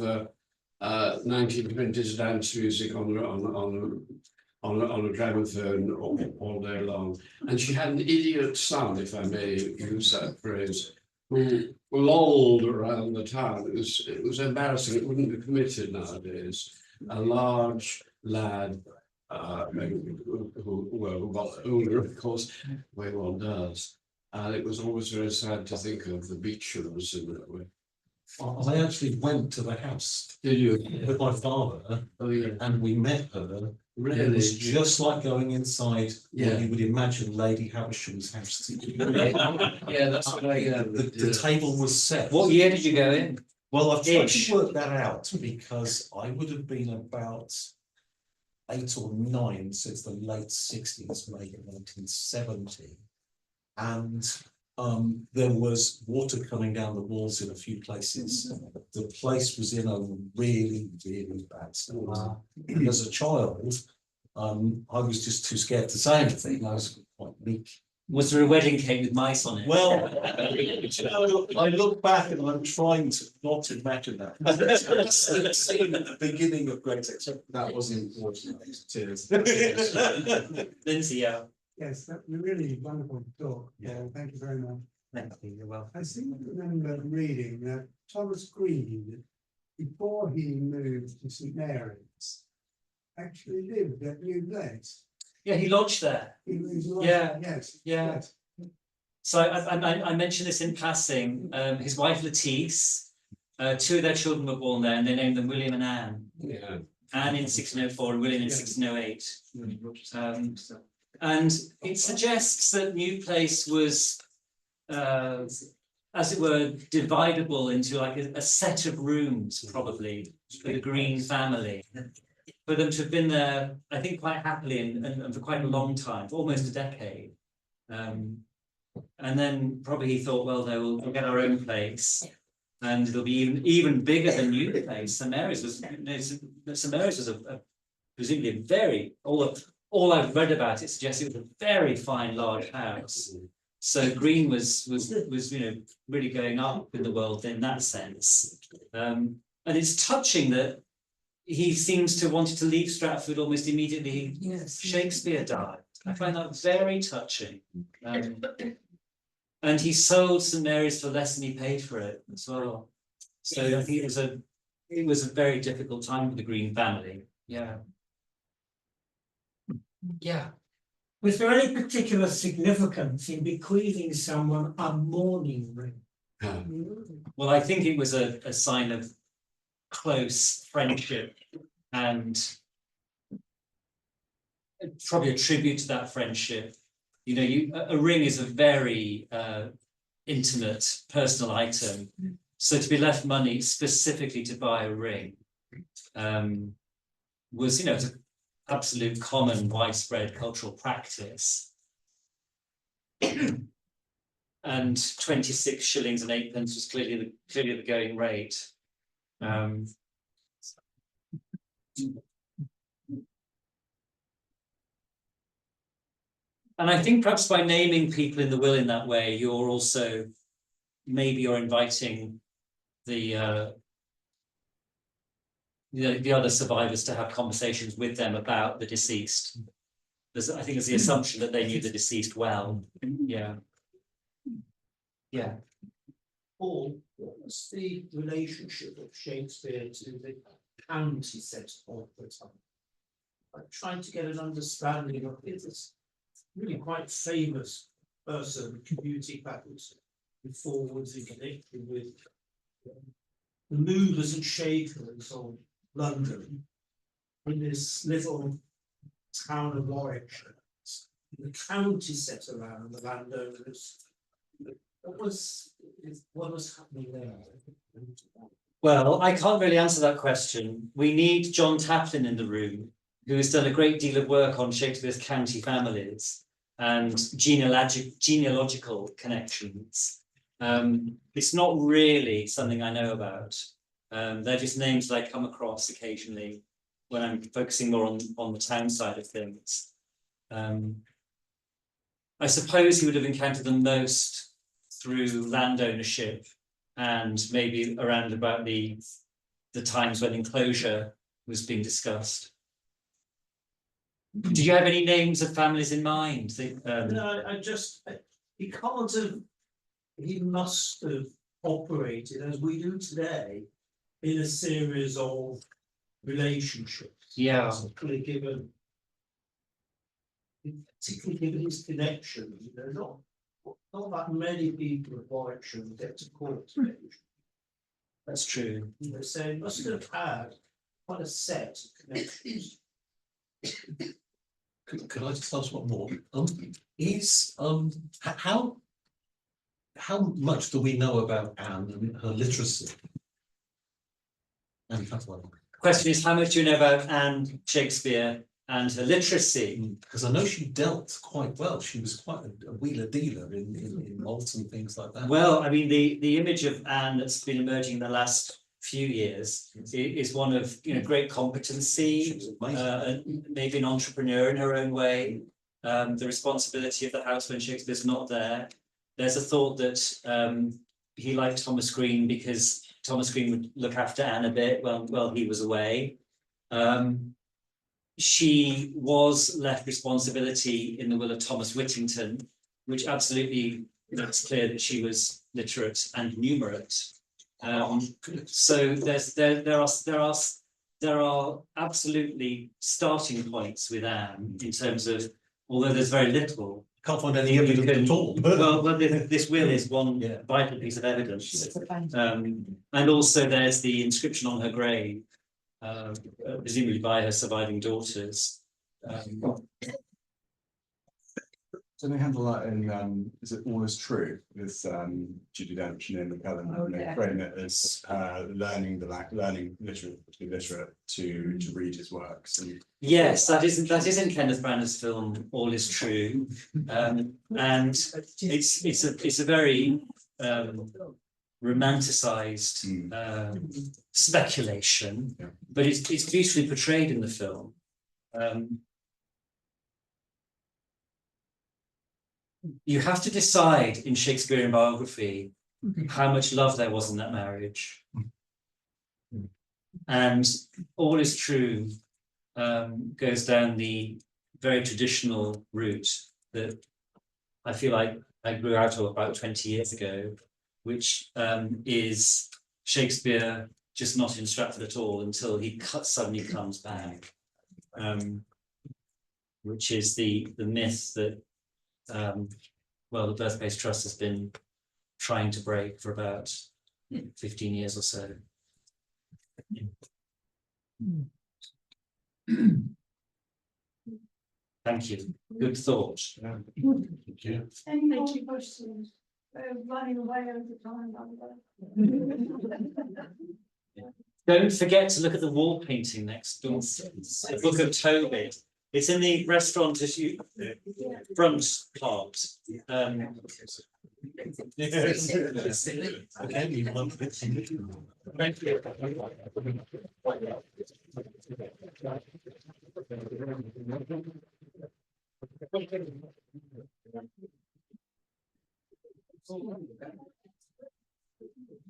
1920s dance music on a gramophone all day long. And she had an idiot son, if I may use that phrase, who lolled around the town. It was embarrassing. It wouldn't be permitted nowadays. A large lad who got older, of course, the way one does. And it was always very sad to think of the Beechams in that way. I actually went to the house. Did you? With my father, Oh, yeah. and we met her. Really? It was just like going inside Yeah. what you would imagine Lady Havisham's house to be. Yeah, that's what I The table was set. What year did you go in? Well, I've tried Ish. to work that out because I would have been about 8 or 9 since the late 60s, maybe 1970. And there was water coming down the walls in a few places. The place was in a really, really bad state. And as a child, I was just too scared to say anything. I was quite meek. Was there a wedding cake with mice on it? Well, I look back and I'm trying to not imagine that. Scene at the beginning of Great Except that wasn't important. Cheers. Lindsay, yeah. Yes, that was really wonderful talk. Yeah. Thank you very much. Thank you, you're welcome. I seem to remember reading that Thomas Green, before he moved to St Mary's, actually lived at New Place. Yeah, he lodged there. He was Yeah. Yes. Yeah. Yes. So I mentioned this in passing. His wife Lettice, 2 of their children were born there, and they named them William and Anne. Yeah. Anne in 1604 and William in 1608. And it suggests that New Place was, as it were, dividable into like a set of rooms, probably, for the Green family. For them to have been there, I think, quite happily and for quite a long time, for almost a decade. And then probably he thought, well, no, we'll get our own place, and it'll be even bigger than New Place. St Mary's was, presumably a very, all I've read about it suggests it was a very fine, large house. So Green was really going up in the world in that sense. And it's touching that he seems to wanted to leave Stratford almost immediately. Yes. Shakespeare died. I find that very touching. And he sold St Mary's for less than he paid for it as well. So I think it was a very difficult time for the Green family. Yeah. Yeah. Was there any particular significance in bequeathing someone a mourning ring? Well, I think it was a sign of close friendship and probably a tribute to that friendship. You know, a ring is a very intimate, personal item. So to be left money specifically to buy a ring was, you know, it's an absolute common, widespread cultural practice. And 26 shillings and 8 pence was clearly the going rate. And I think perhaps by naming people in the will in that way, you're also maybe you're inviting the other survivors to have conversations with them about the deceased. I think there's the assumption that they knew the deceased well. Yeah. Yeah. Paul, what was the relationship of Shakespeare to the county set of the time? I'm trying to get an understanding of this really quite famous person commuting backwards and forwards in connection with the movers and shakers of London in this little town of Warwickshire. The county set around the landowners. What was happening there? Well, I can't really answer that question. We need John Taplin in the room, who has done a great deal of work on Shakespeare's county families and genealogical connections. It's not really something I know about. They're just names that I come across occasionally when I'm focusing more on the town side of things. I suppose he would have encountered them most through land ownership and maybe around about the times when enclosure was being discussed. Do you have any names of families in mind? No, he must have operated as we do today in a series of relationships. Yeah. Particularly given his connection, you know, not that many people at Warwickshire get to court. That's true. You know, so he must have had quite a set of connections. Could I just ask one more? How much do we know about Anne and her literacy? And that's one. Question is, how much do you know about Anne Shakespeare and her literacy? Because I know she dealt quite well. She was quite a wheeler dealer in malts and things like that. Well, I mean, the image of Anne that's been emerging in the last few years is one of, you know, great competency, maybe an entrepreneur in her own way. The responsibility of the house when Shakespeare's not there. There's a thought that he liked Thomas Green because Thomas Green would look after Anne a bit while he was away. She was left responsibility in the will of Thomas Whittington, which absolutely makes clear that she was literate and numerate. So there are absolutely starting points with Anne in terms of, although there's very little. Can't find any evidence at all. Well, this will is one vital piece of evidence. And also there's the inscription on her grave, presumably by her surviving daughters. So they handle that in, is it All Is True with Judi Dench and McKellen, and they frame it as learning to be literate to read his works. And yes, that isn't Kenneth Branagh's film All Is True, and it's a very romanticized speculation, but it's beautifully portrayed in the film. You have to decide in Shakespearean biography how much love there was in that marriage. And All Is True goes down the very traditional route that I feel like I grew out of about 20 years ago, which is Shakespeare just not in Stratford at all until he suddenly comes back, which is the myth that well, the Birthplace Trust has been trying to break for about 15 years or so. Thank you. Good thought. Thank you. Any more questions? Running away over time. Don't forget to look at the wall painting next door. The Book of Tobit. It's in the restaurant issue front part. Thank you.